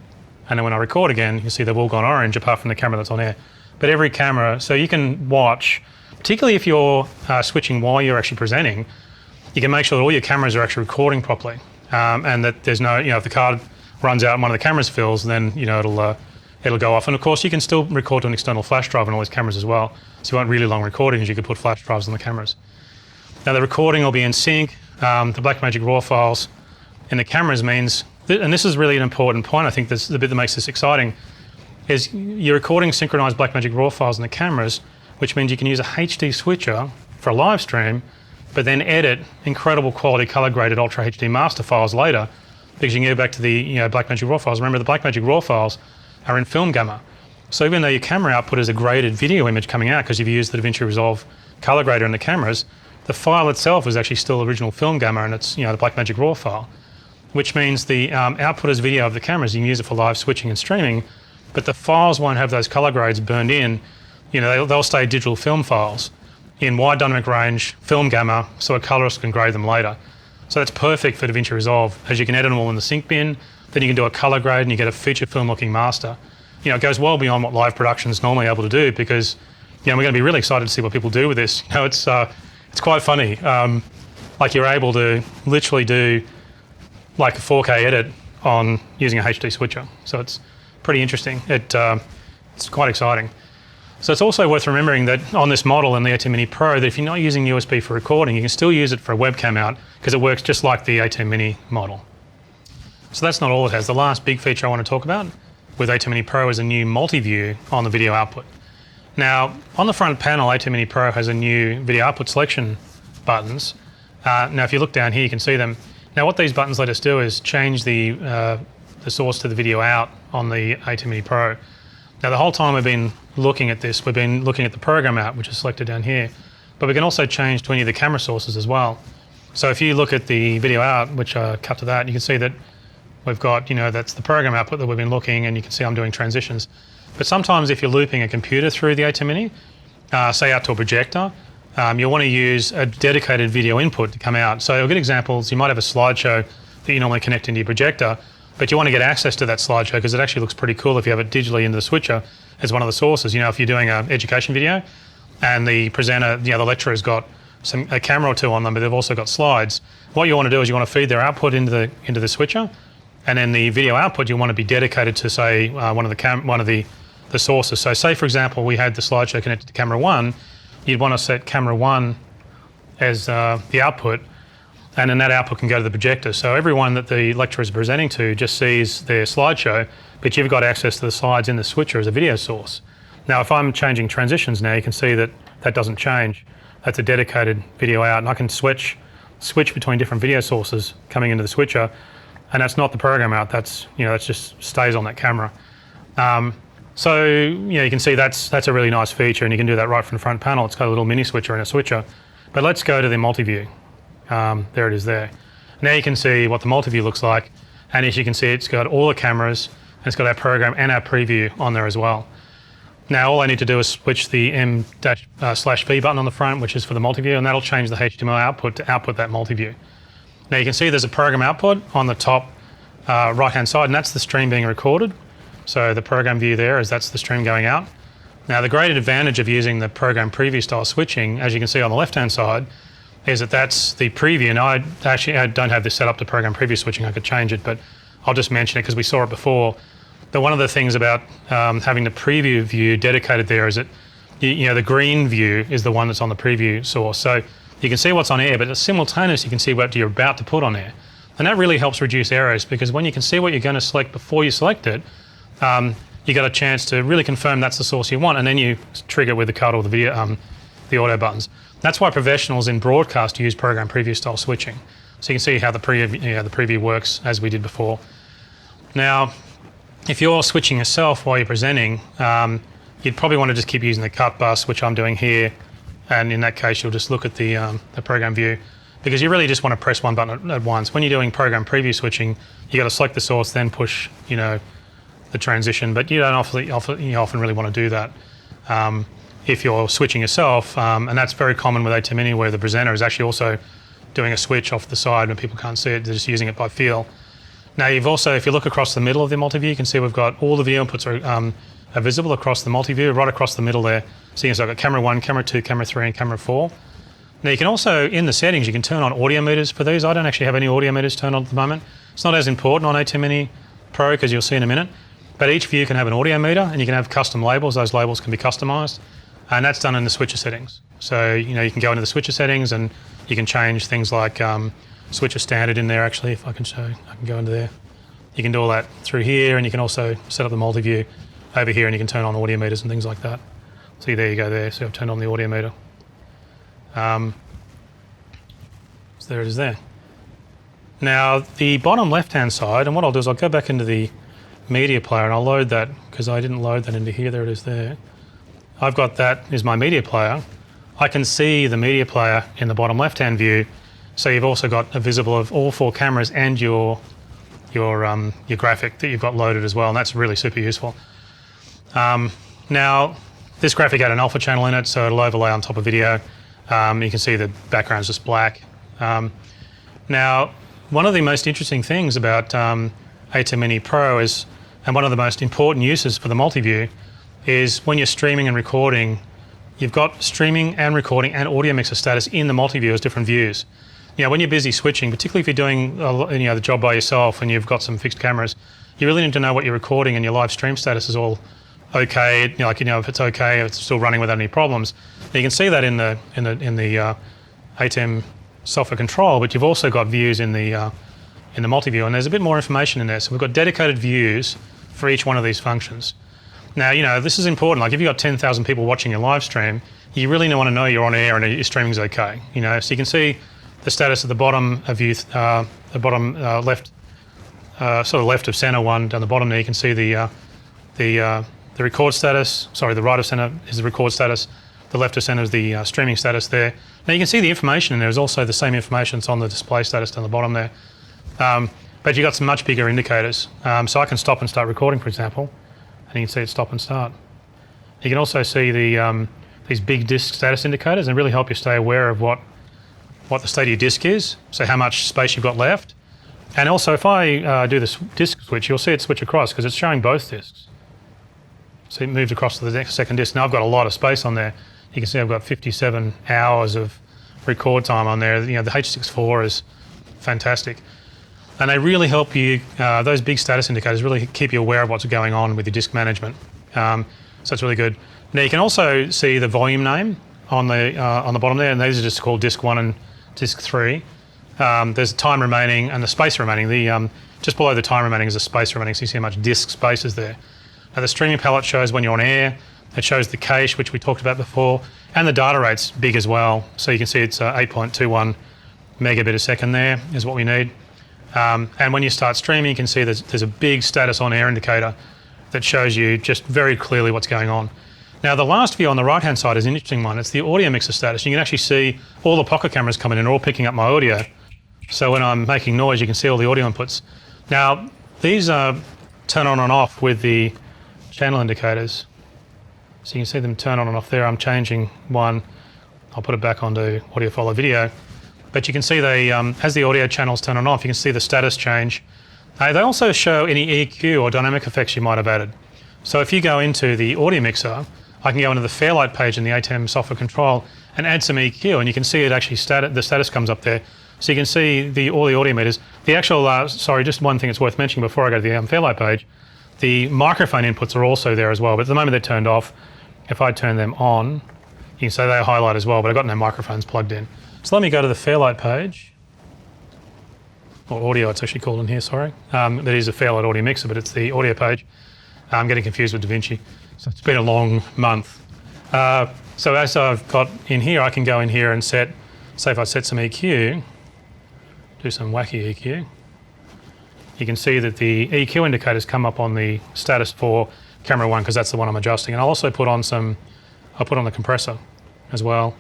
And then when I record again, you can see they've all gone orange apart from the camera that's on air. But every camera, so you can watch, particularly if you're switching while you're actually presenting, you can make sure that all your cameras are actually recording properly. And that there's no, if the card runs out and one of the cameras fills, then it'll go off. And of course you can still record to an external flash drive on all these cameras as well. So you want really long recordings, you could put flash drives on the cameras. Now the recording will be in sync. The Blackmagic RAW files in the cameras means, and this is really an important point, I think this is the bit that makes this exciting, is you're recording synchronized Blackmagic RAW files in the cameras, which means you can use a HD switcher for a live stream, but then edit incredible quality color graded Ultra HD master files later, because you can go back to the Blackmagic RAW files. Remember, the Blackmagic RAW files are in film gamma. So even though your camera output is a graded video image coming out because you've used the DaVinci Resolve color grader in the cameras, the file itself is actually still original film gamma, and it's the Blackmagic RAW file, which means the output as video of the cameras, you can use it for live switching and streaming, but the files won't have those color grades burned in. They'll stay digital film files in wide dynamic range, film gamma, so a colorist can grade them later. So that's perfect for DaVinci Resolve, as you can edit them all in the sync bin, then you can do a color grade and you get a feature film looking master. It goes well beyond what live production is normally able to do, because we're going to be really excited to see what people do with this. It's quite funny. Like you're able to literally do like a 4K edit on using a HD switcher. So it's pretty interesting. It's quite exciting. So it's also worth remembering that on this model in the ATEM Mini Pro, that if you're not using USB for recording, you can still use it for a webcam out, because it works just like the ATEM Mini model. So that's not all it has. The last big feature I want to talk about with ATEM Mini Pro is a new multi-view on the video output. Now, on the front panel, ATEM Mini Pro has a new video output selection buttons. Now, if you look down here, you can see them. Now, what these buttons let us do is change the source to the video out on the ATEM Mini Pro. Now, the whole time we've been looking at this, we've been looking at the program out, which is selected down here, but we can also change to any of the camera sources as well. So if you look at the video out, which cut to that, you can see that we've got, that's the program output that we've been looking, and you can see I'm doing transitions. But sometimes if you're looping a computer through the ATEM Mini, say out to a projector, you'll want to use a dedicated video input to come out. So a good example is you might have a slideshow that you normally connect into your projector, but you want to get access to that slideshow because it actually looks pretty cool if you have it digitally into the switcher as one of the sources. If you're doing an education video and the presenter, the lecturer's got a camera or two on them, but they've also got slides, what you want to do is you want to feed their output into the switcher, and then the video output you want to be dedicated to, say, one of the sources. So say, for example, we had the slideshow connected to camera 1, you'd want to set camera 1 as the output, and then that output can go to the projector. So everyone that the lecturer is presenting to just sees their slideshow, but you've got access to the slides in the switcher as a video source. Now, if I'm changing transitions now, you can see that doesn't change. That's a dedicated video out, and I can switch between different video sources coming into the switcher, and that's not the program out. That's that just stays on that camera. So you can see that's a really nice feature, and you can do that right from the front panel. It's got a little mini switcher and a switcher. But let's go to the multi-view. There it is there. Now you can see what the multi-view looks like, and as you can see, it's got all the cameras, and it's got our program and our preview on there as well. Now all I need to do is switch the M-/V button on the front, which is for the multi-view, and that'll change the HTML output to output that multi-view. Now you can see there's a program output on the top right-hand side, and that's the stream being recorded. So the program view there that's the stream going out. Now the great advantage of using the program preview style switching, as you can see on the left-hand side, is that's the preview. Now I don't have this set up to program preview switching. I could change it, but I'll just mention it because we saw it before. But one of the things about having the preview view dedicated there is that the green view is the one that's on the preview source. So you can see what's on air, but simultaneously you can see what you're about to put on air. And that really helps reduce errors, because when you can see what you're going to select before you select it, you got a chance to really confirm that's the source you want, and then you trigger with the cut or the video, the auto buttons. That's why professionals in broadcast use program preview style switching. So you can see how the preview works as we did before. Now, if you're switching yourself while you're presenting, you'd probably want to just keep using the cut bus, which I'm doing here, and in that case you'll just look at the program view, because you really just want to press one button at once. When you're doing program preview switching, you got to select the source, then push the transition, but you don't often really want to do that if you're switching yourself, and that's very common with ATEM Mini, where the presenter is actually also doing a switch off the side when people can't see it, they're just using it by feel. Now you've also, if you look across the middle of the multi-view, you can see we've got all the video inputs are visible across the multi-view, right across the middle there. So I've got camera 1, camera 2, camera 3, and camera 4. Now you can also, in the settings, you can turn on audio meters for these. I don't actually have any audio meters turned on at the moment. It's not as important on ATEM Mini Pro, because you'll see in a minute. But each view can have an audio meter, and you can have custom labels. Those labels can be customized, and that's done in the switcher settings. So you can go into the switcher settings, and you can change things like switcher standard in there. Actually, if I can show, I can go into there. You can do all that through here, and you can also set up the multi-view over here, and you can turn on audio meters and things like that. See, there you go there. So I've turned on the audio meter. So there it is there. Now the bottom left-hand side, and what I'll do is I'll go back into the media player and I'll load that, because I didn't load that into here. There it is there. I've got that is my media player. I can see the media player in the bottom left-hand view. So you've also got a visible of all 4 cameras and your graphic that you've got loaded as well, and that's really super useful. Now this graphic had an alpha channel in it, so it'll overlay on top of video. You can see the background's just black. Now, one of the most interesting things about ATEM Mini Pro is, and one of the most important uses for the multi-view, is when you're streaming and recording, you've got streaming and recording and audio mixer status in the multi-view as different views. When you're busy switching, particularly if you're doing the job by yourself and you've got some fixed cameras, you really need to know what you're recording and your live stream status is all okay. If it's okay, if it's still running without any problems. Now, you can see that in the ATEM software control, but you've also got views in the multi-view, and there's a bit more information in there. So we've got dedicated views for each one of these functions. Now, this is important. Like if you've got 10,000 people watching your live stream, you really want to know you're on air and your streaming's okay. So you can see the status at the bottom of view, the bottom left, sort of left of center one down the bottom there. You can see the record status. Sorry, the right of center is the record status. The left of center is the streaming status there. Now you can see the information in there is also the same information that's on the display status down the bottom there. but you've got some much bigger indicators. So I can stop and start recording, for example, and you can see it stop and start. You can also see these big disk status indicators and really help you stay aware of what the state of your disk is, so how much space you've got left. And also if I do this disk switch, you'll see it switch across because it's showing both disks. So it moved across to the next second disk. Now I've got a lot of space on there. You can see I've got 57 hours of record time on there. You know, the H.264 is fantastic. And they really help you, those big status indicators really keep you aware of what's going on with your disk management. So it's really good. Now you can also see the volume name on the bottom there, and these are just called disk 1 and disk 3. There's time remaining and the space remaining. Just below the time remaining is the space remaining, so you see how much disk space is there. Now the streaming palette shows when you're on air. It shows the cache, which we talked about before, and the data rate's big as well. So you can see it's 8.21 megabit a second there is what we need. And when you start streaming, you can see there's a big status on air indicator that shows you just very clearly what's going on. Now the last view on the right-hand side is an interesting one. It's the audio mixer status. You can actually see all the pocket cameras coming in are all picking up my audio. So when I'm making noise, you can see all the audio inputs. Now these turn on and off with the channel indicators. So you can see them turn on and off there. I'm changing one. I'll put it back onto audio follow video. But you can see they, as the audio channels turn on and off, you can see the status change. They also show any EQ or dynamic effects you might have added. So if you go into the audio mixer, I can go into the Fairlight page in the ATEM software control and add some EQ, and you can see it actually the status comes up there. So you can see all the audio meters. The actual, sorry, just one thing that's worth mentioning before I go to the Fairlight page, the microphone inputs are also there as well, but at the moment they're turned off. If I turn them on, you can see they highlight as well, but I've got no microphones plugged in. So let me go to the Fairlight page, or audio it's actually called in here, sorry. That is a Fairlight audio mixer, but it's the audio page. I'm getting confused with DaVinci, so it's been a long month. So as I've got in here, I can go in here and set, say if I set some EQ, do some wacky EQ, you can see that the EQ indicators come up on the status for camera 1 because that's the one I'm adjusting. And I'll also put on the compressor as well.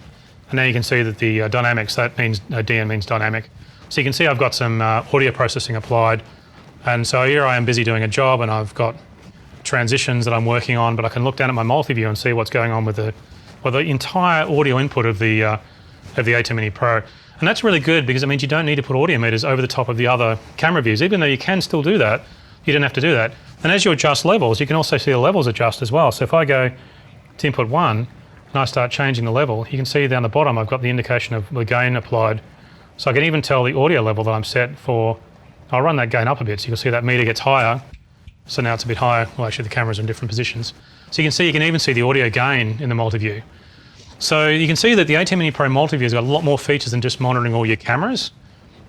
And now you can see that the dynamics, that means DN means dynamic. So you can see I've got some audio processing applied. And so here I am busy doing a job and I've got transitions that I'm working on, but I can look down at my multi-view and see what's going on with the entire audio input of the ATEM Mini Pro. And that's really good because it means you don't need to put audio meters over the top of the other camera views. Even though you can still do that, you don't have to do that. And as you adjust levels, you can also see the levels adjust as well. So if I go to input 1 and I start changing the level, you can see down the bottom I've got the indication of the gain applied. So I can even tell the audio level that I'm set for. I'll run that gain up a bit so you can see that meter gets higher. So now it's a bit higher. Well, actually the camera's in different positions. So you can even see the audio gain in the multi-view. So you can see that the ATEM Mini Pro multi-view's got a lot more features than just monitoring all your cameras.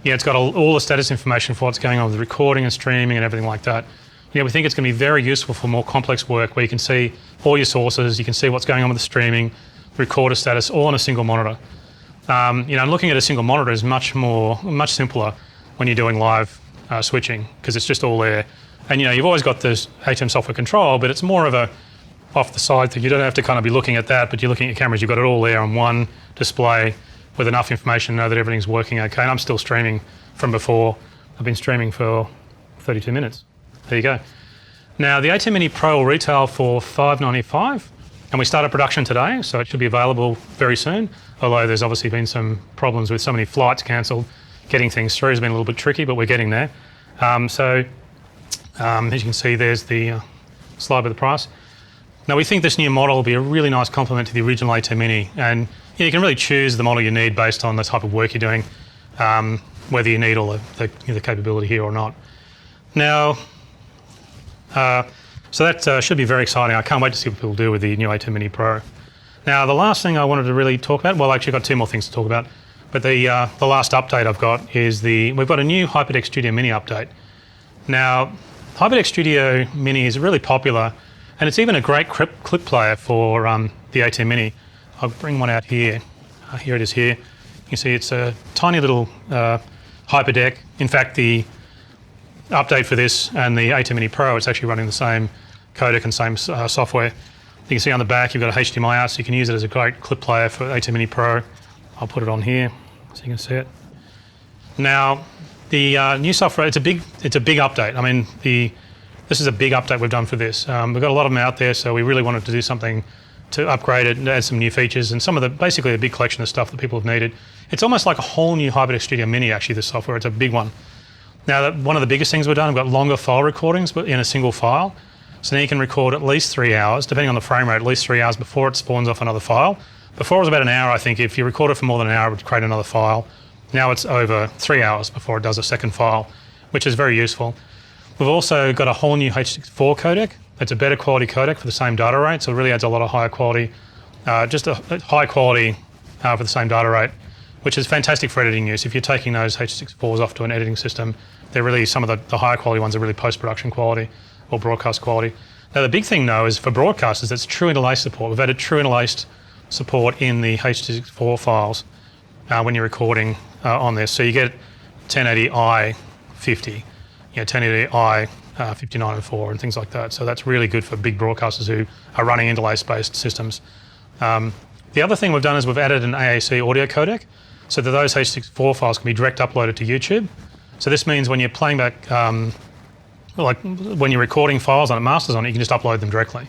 Yeah, it's got all the status information for what's going on with recording and streaming and everything like that. Yeah, we think it's going to be very useful for more complex work where you can see all your sources, you can see what's going on with the streaming, recorder status, all on a single monitor. Looking at a single monitor is much simpler when you're doing live switching because it's just all there. And you've always got this ATEM software control, but it's more of a off the side thing. You don't have to kind of be looking at that, but you're looking at your cameras. You've got it all there on one display with enough information to know that everything's working okay. And I'm still streaming from before. I've been streaming for 32 minutes. There you go. Now the ATEM Mini Pro will retail for $595, and we started production today, so it should be available very soon. Although there's obviously been some problems with so many flights cancelled, getting things through has been a little bit tricky, but we're getting there. As you can see, there's the slide with the price. Now we think this new model will be a really nice complement to the original ATEM Mini, and you can really choose the model you need based on the type of work you're doing, whether you need all the capability here or not. Now, so that should be very exciting. I can't wait to see what people do with the new ATEM Mini Pro. Now the last thing I wanted to really talk about, well actually I've got two more things to talk about, but the last update I've got is we've got a new HyperDeck Studio Mini update. Now HyperDeck Studio Mini is really popular, and it's even a great clip player for the ATEM Mini. I'll bring one out here. Here it is here. You can see it's a tiny little HyperDeck. In fact, the update for this and the ATEM Mini Pro, it's actually running the same codec and same software. You can see on the back you've got a HDMI out, so you can use it as a great clip player for ATEM Mini Pro. I'll put it on here so you can see it. Now, The new software, it's a big update. I mean, this is a big update we've done for this. We've got a lot of them out there, so we really wanted to do something to upgrade it and add some new features and some of basically a big collection of stuff that people have needed. It's almost like a whole new HyperDeck Studio Mini, actually, this software. It's a big one. Now, one of the biggest things we've done, we've got longer file recordings but in a single file. So now you can record at least 3 hours, depending on the frame rate, at least 3 hours before it spawns off another file. Before it was about an hour, I think. If you record it for more than an hour, it would create another file. Now it's over 3 hours before it does a second file, which is very useful. We've also got a whole new H.264 codec. It's a better quality codec for the same data rate, so it really adds a lot of higher quality, just a high quality for the same data rate, which is fantastic for editing use. If you're taking those H.264s off to an editing system, they're really, some of the higher quality ones are really post-production quality or broadcast quality. Now the big thing though is for broadcasters, it's true interlaced support. We've added true interlaced support in the H.264 files when you're recording on this. So you get 1080i 50, 1080i 5904 and things like that. So that's really good for big broadcasters who are running interlace-based systems. The other thing we've done is we've added an AAC audio codec so that those H.264 files can be direct uploaded to YouTube. So this means when you're playing back, like when you're recording files on it, masters on it, you can just upload them directly.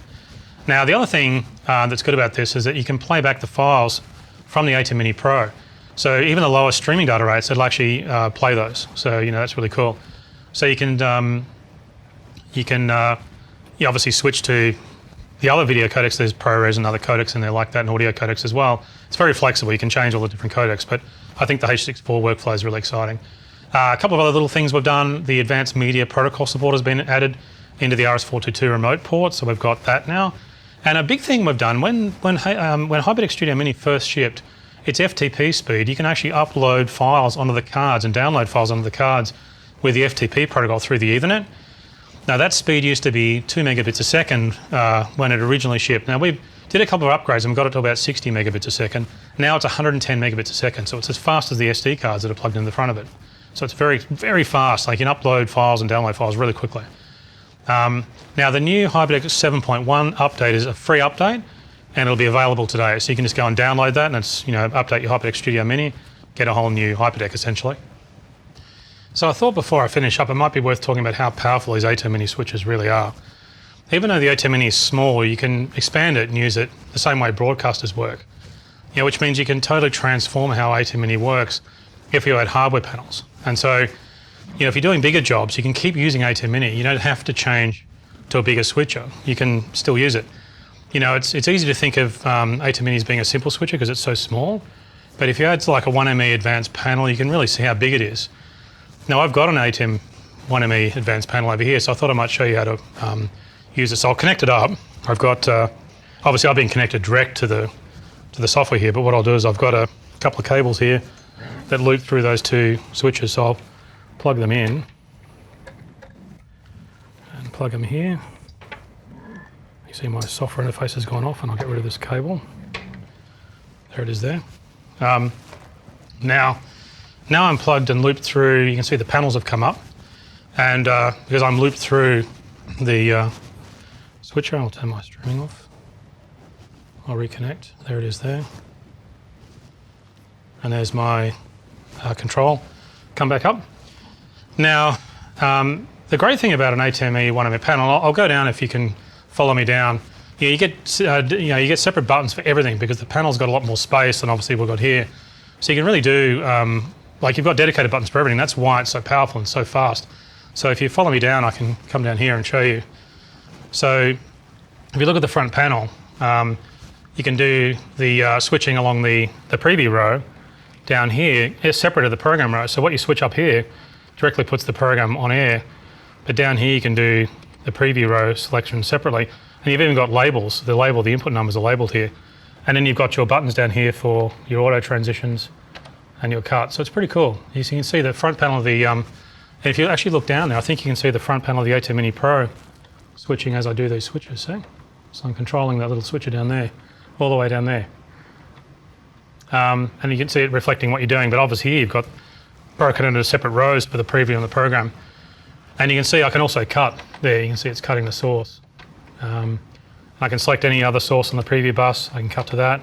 Now the other thing that's good about this is that you can play back the files from the ATEM Mini Pro. So even the lowest streaming data rates, it'll actually play those. So that's really cool. So you can obviously switch to the other video codecs. There's ProRes and other codecs in there like that, and audio codecs as well. It's very flexible. You can change all the different codecs, but I think the H.264 workflow is really exciting. A couple of other little things we've done. The advanced media protocol support has been added into the RS422 remote port, so we've got that now. And a big thing we've done, when HyperDeck Studio Mini first shipped, its FTP speed, you can actually upload files onto the cards and download files onto the cards with the FTP protocol through the Ethernet. Now that speed used to be 2 megabits a second when it originally shipped. Now we did a couple of upgrades and we got it to about 60 megabits a second. Now it's 110 megabits a second, so it's as fast as the SD cards that are plugged in the front of it. So it's very, very fast. Like you can upload files and download files really quickly. Now the new HyperDeck 7.1 update is a free update and it'll be available today. So you can just go and download that and it's, update your HyperDeck Studio Mini, get a whole new HyperDeck essentially. So I thought before I finish up, it might be worth talking about how powerful these ATEM Mini switches really are. Even though the ATEM Mini is small, you can expand it and use it the same way broadcasters work. Which means you can totally transform how ATEM Mini works if you add hardware panels. And so, if you're doing bigger jobs, you can keep using ATEM Mini. You don't have to change to a bigger switcher. You can still use it. It's easy to think of ATEM Mini as being a simple switcher because it's so small. But if you add like a 1ME advanced panel, you can really see how big it is. Now I've got an ATEM 1ME advanced panel over here, so I thought I might show you how to use it. So I'll connect it up. I've got, obviously I've been connected direct to the software here, but what I'll do is I've got a couple of cables here that loop through those two switches, so I'll plug them in and plug them here. You see my software interface has gone off and I'll get rid of this cable. There it is there. Now I'm plugged and looped through, you can see the panels have come up, and because I'm looped through the switcher, I'll turn my streaming off. I'll reconnect, there it is there. And there's my control, come back up. Now, the great thing about an ATEM 1ME panel, I'll go down if you can follow me down. You get separate buttons for everything because the panel's got a lot more space than obviously we've got here. So you can really do, like you've got dedicated buttons for everything. That's why it's so powerful and so fast. So if you follow me down, I can come down here and show you. So if you look at the front panel, you can do the switching along the preview row. Down here, it's separate of the program row. So what you switch up here directly puts the program on air. But down here you can do the preview row selection separately. And you've even got labels. The input numbers are labeled here. And then you've got your buttons down here for your auto transitions and your cut. So it's pretty cool. You can see the front panel of the, and if you actually look down there, I think you can see the front panel of the ATEM Mini Pro switching as I do these switches, see? So I'm controlling that little switcher down there, all the way down there. And you can see it reflecting what you're doing, but obviously here you've got broken into separate rows for the preview and the program. And you can see I can also cut there. You can see it's cutting the source. I can select any other source on the preview bus. I can cut to that,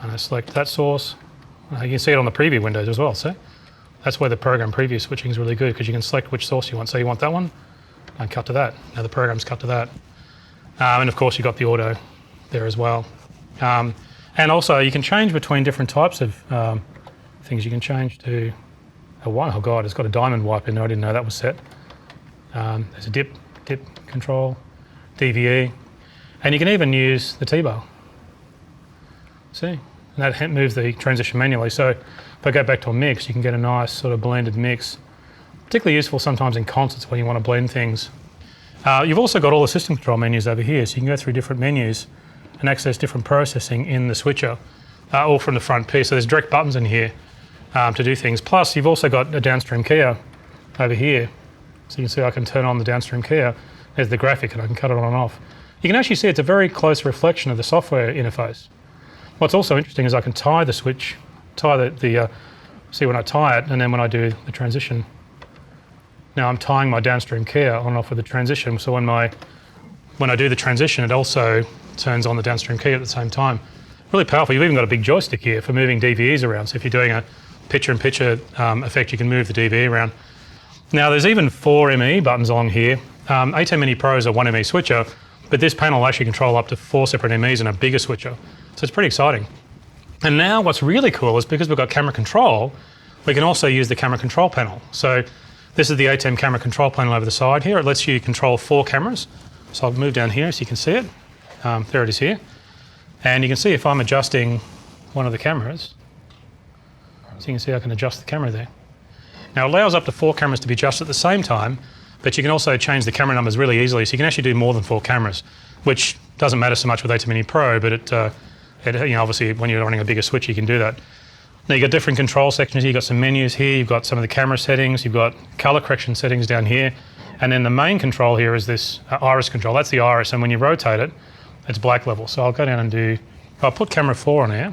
and I select that source. You can see it on the preview windows as well, see? That's where the program preview switching is really good, because you can select which source you want. So you want that one, and cut to that. Now the program's cut to that. And of course you've got the auto there as well. And also you can change between different types of things. You can change to a one. Oh God, it's got a diamond wipe in there. I didn't know that was set. There's a dip control, DVE, and you can even use the T-bar. See, and that moves the transition manually. So if I go back to a mix, you can get a nice sort of blended mix. Particularly useful sometimes in concerts when you want to blend things. You've also got all the system control menus over here, so you can go through different menus and access different processing in the switcher, all from the front piece. So there's direct buttons in here to do things. Plus, you've also got a downstream keyer over here. So you can see I can turn on the downstream keyer. There's the graphic, and I can cut it on and off. You can actually see it's a very close reflection of the software interface. What's also interesting is I can tie the switch, see when I tie it, and then when I do the transition. Now I'm tying my downstream keyer on and off with the transition, so when I do the transition, it also turns on the downstream keyer at the same time. Really powerful. You've even got a big joystick here for moving DVEs around. So if you're doing a picture-in-picture effect, you can move the DVE around. Now there's even 4 ME buttons along here. ATEM Mini Pro is a 1 ME switcher, but this panel will actually control up to 4 separate MEs in a bigger switcher. So it's pretty exciting. And now what's really cool is because we've got camera control, we can also use the camera control panel. So this is the ATEM camera control panel over the side here. It lets you control 4 cameras. So I'll move down here so you can see it. There it is here. And you can see if I'm adjusting one of the cameras, so you can see I can adjust the camera there. Now it allows up to 4 cameras to be adjusted at the same time, but you can also change the camera numbers really easily. So you can actually do more than 4 cameras, which doesn't matter so much with ATEM Mini Pro, but it obviously when you're running a bigger switch, you can do that. Now you've got different control sections here. You've got some menus here. You've got some of the camera settings. You've got color correction settings down here. And then the main control here is this iris control. That's the iris, and when you rotate it, it's black level. So I'll go down and I'll put camera 4 on here.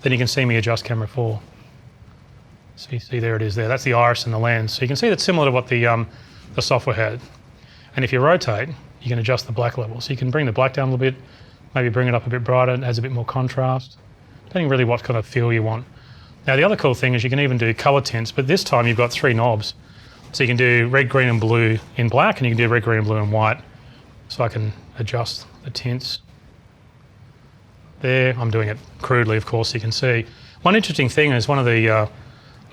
Then you can see me adjust camera 4. So you see there it is there. That's the iris and the lens. So you can see that's similar to what the software had. And if you rotate, you can adjust the black level. So you can bring the black down a little bit, maybe bring it up a bit brighter. It adds a bit more contrast, depending really what kind of feel you want. Now the other cool thing is you can even do color tints, but this time you've got 3 knobs. So you can do red, green and blue in black, and you can do red, green and blue and white. So I can adjust the tints. There, I'm doing it crudely, of course, you can see. One interesting thing is one of the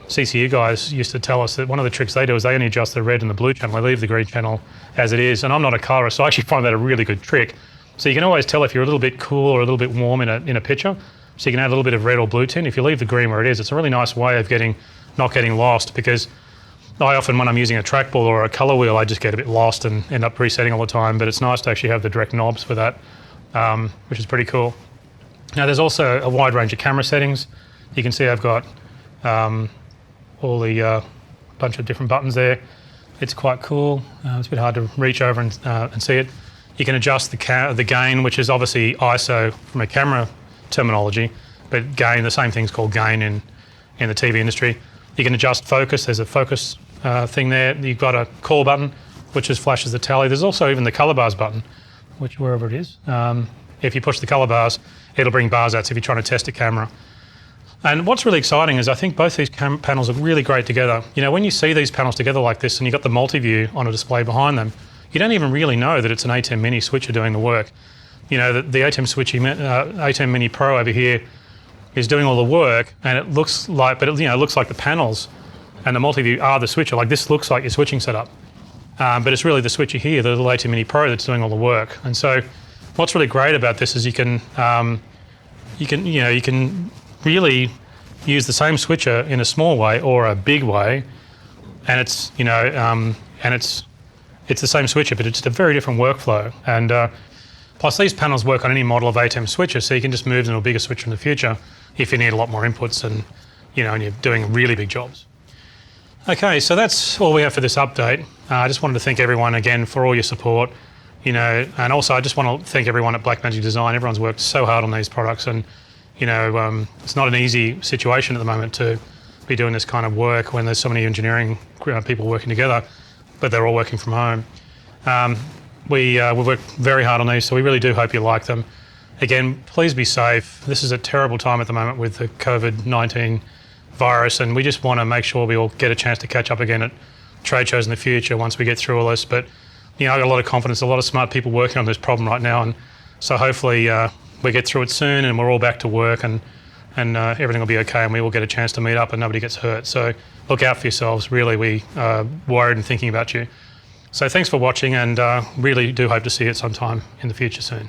CCU guys used to tell us that one of the tricks they do is they only adjust the red and the blue channel. They leave the green channel as it is, and I'm not a colorist, so I actually find that a really good trick. So you can always tell if you're a little bit cool or a little bit warm in a picture. So you can add a little bit of red or blue tint. If you leave the green where it is, it's a really nice way of not getting lost, because I often, when I'm using a trackball or a color wheel, I just get a bit lost and end up resetting all the time, but it's nice to actually have the direct knobs for that, which is pretty cool. Now there's also a wide range of camera settings. You can see I've got all the bunch of different buttons there. It's quite cool. It's a bit hard to reach over and see it. You can adjust the gain, which is obviously ISO from a camera terminology, but gain, the same thing's called gain in the TV industry. You can adjust focus. There's a focus thing there. You've got a call button, which just flashes the tally. There's also even the color bars button, which wherever it is. If you push the color bars, it'll bring bars out if you're trying to test a camera. And what's really exciting is I think both these panels are really great together. You know, when you see these panels together like this and you've got the multi-view on a display behind them, you don't even really know that it's an ATEM Mini switcher doing the work. You know, the ATEM Mini Pro over here is doing all the work, and it looks like, but it looks like the panels and the multi-view are the switcher. Like this looks like your switching setup, but it's really the switcher here, the little ATEM Mini Pro, that's doing all the work. And so, what's really great about this is you can really use the same switcher in a small way or a big way, and it's it's the same switcher, but it's just a very different workflow. And plus, these panels work on any model of ATEM switcher, so you can just move them to a bigger switcher in the future if you need a lot more inputs and you're doing really big jobs. Okay, so that's all we have for this update. I just wanted to thank everyone again for all your support, and also I just want to thank everyone at Blackmagic Design. Everyone's worked so hard on these products, and it's not an easy situation at the moment to be doing this kind of work when there's so many engineering people working together, but they're all working from home. We've worked very hard on these, so we really do hope you like them. Again, please be safe. This is a terrible time at the moment with the COVID-19 virus, and we just want to make sure we all get a chance to catch up again at trade shows in the future once we get through all this. But I've got a lot of confidence, a lot of smart people working on this problem right now, and so hopefully we get through it soon and we're all back to work, and everything will be okay, and we will get a chance to meet up and nobody gets hurt. So look out for yourselves. Really, we are worried and thinking about you. So thanks for watching, and really do hope to see you at some time in the future soon.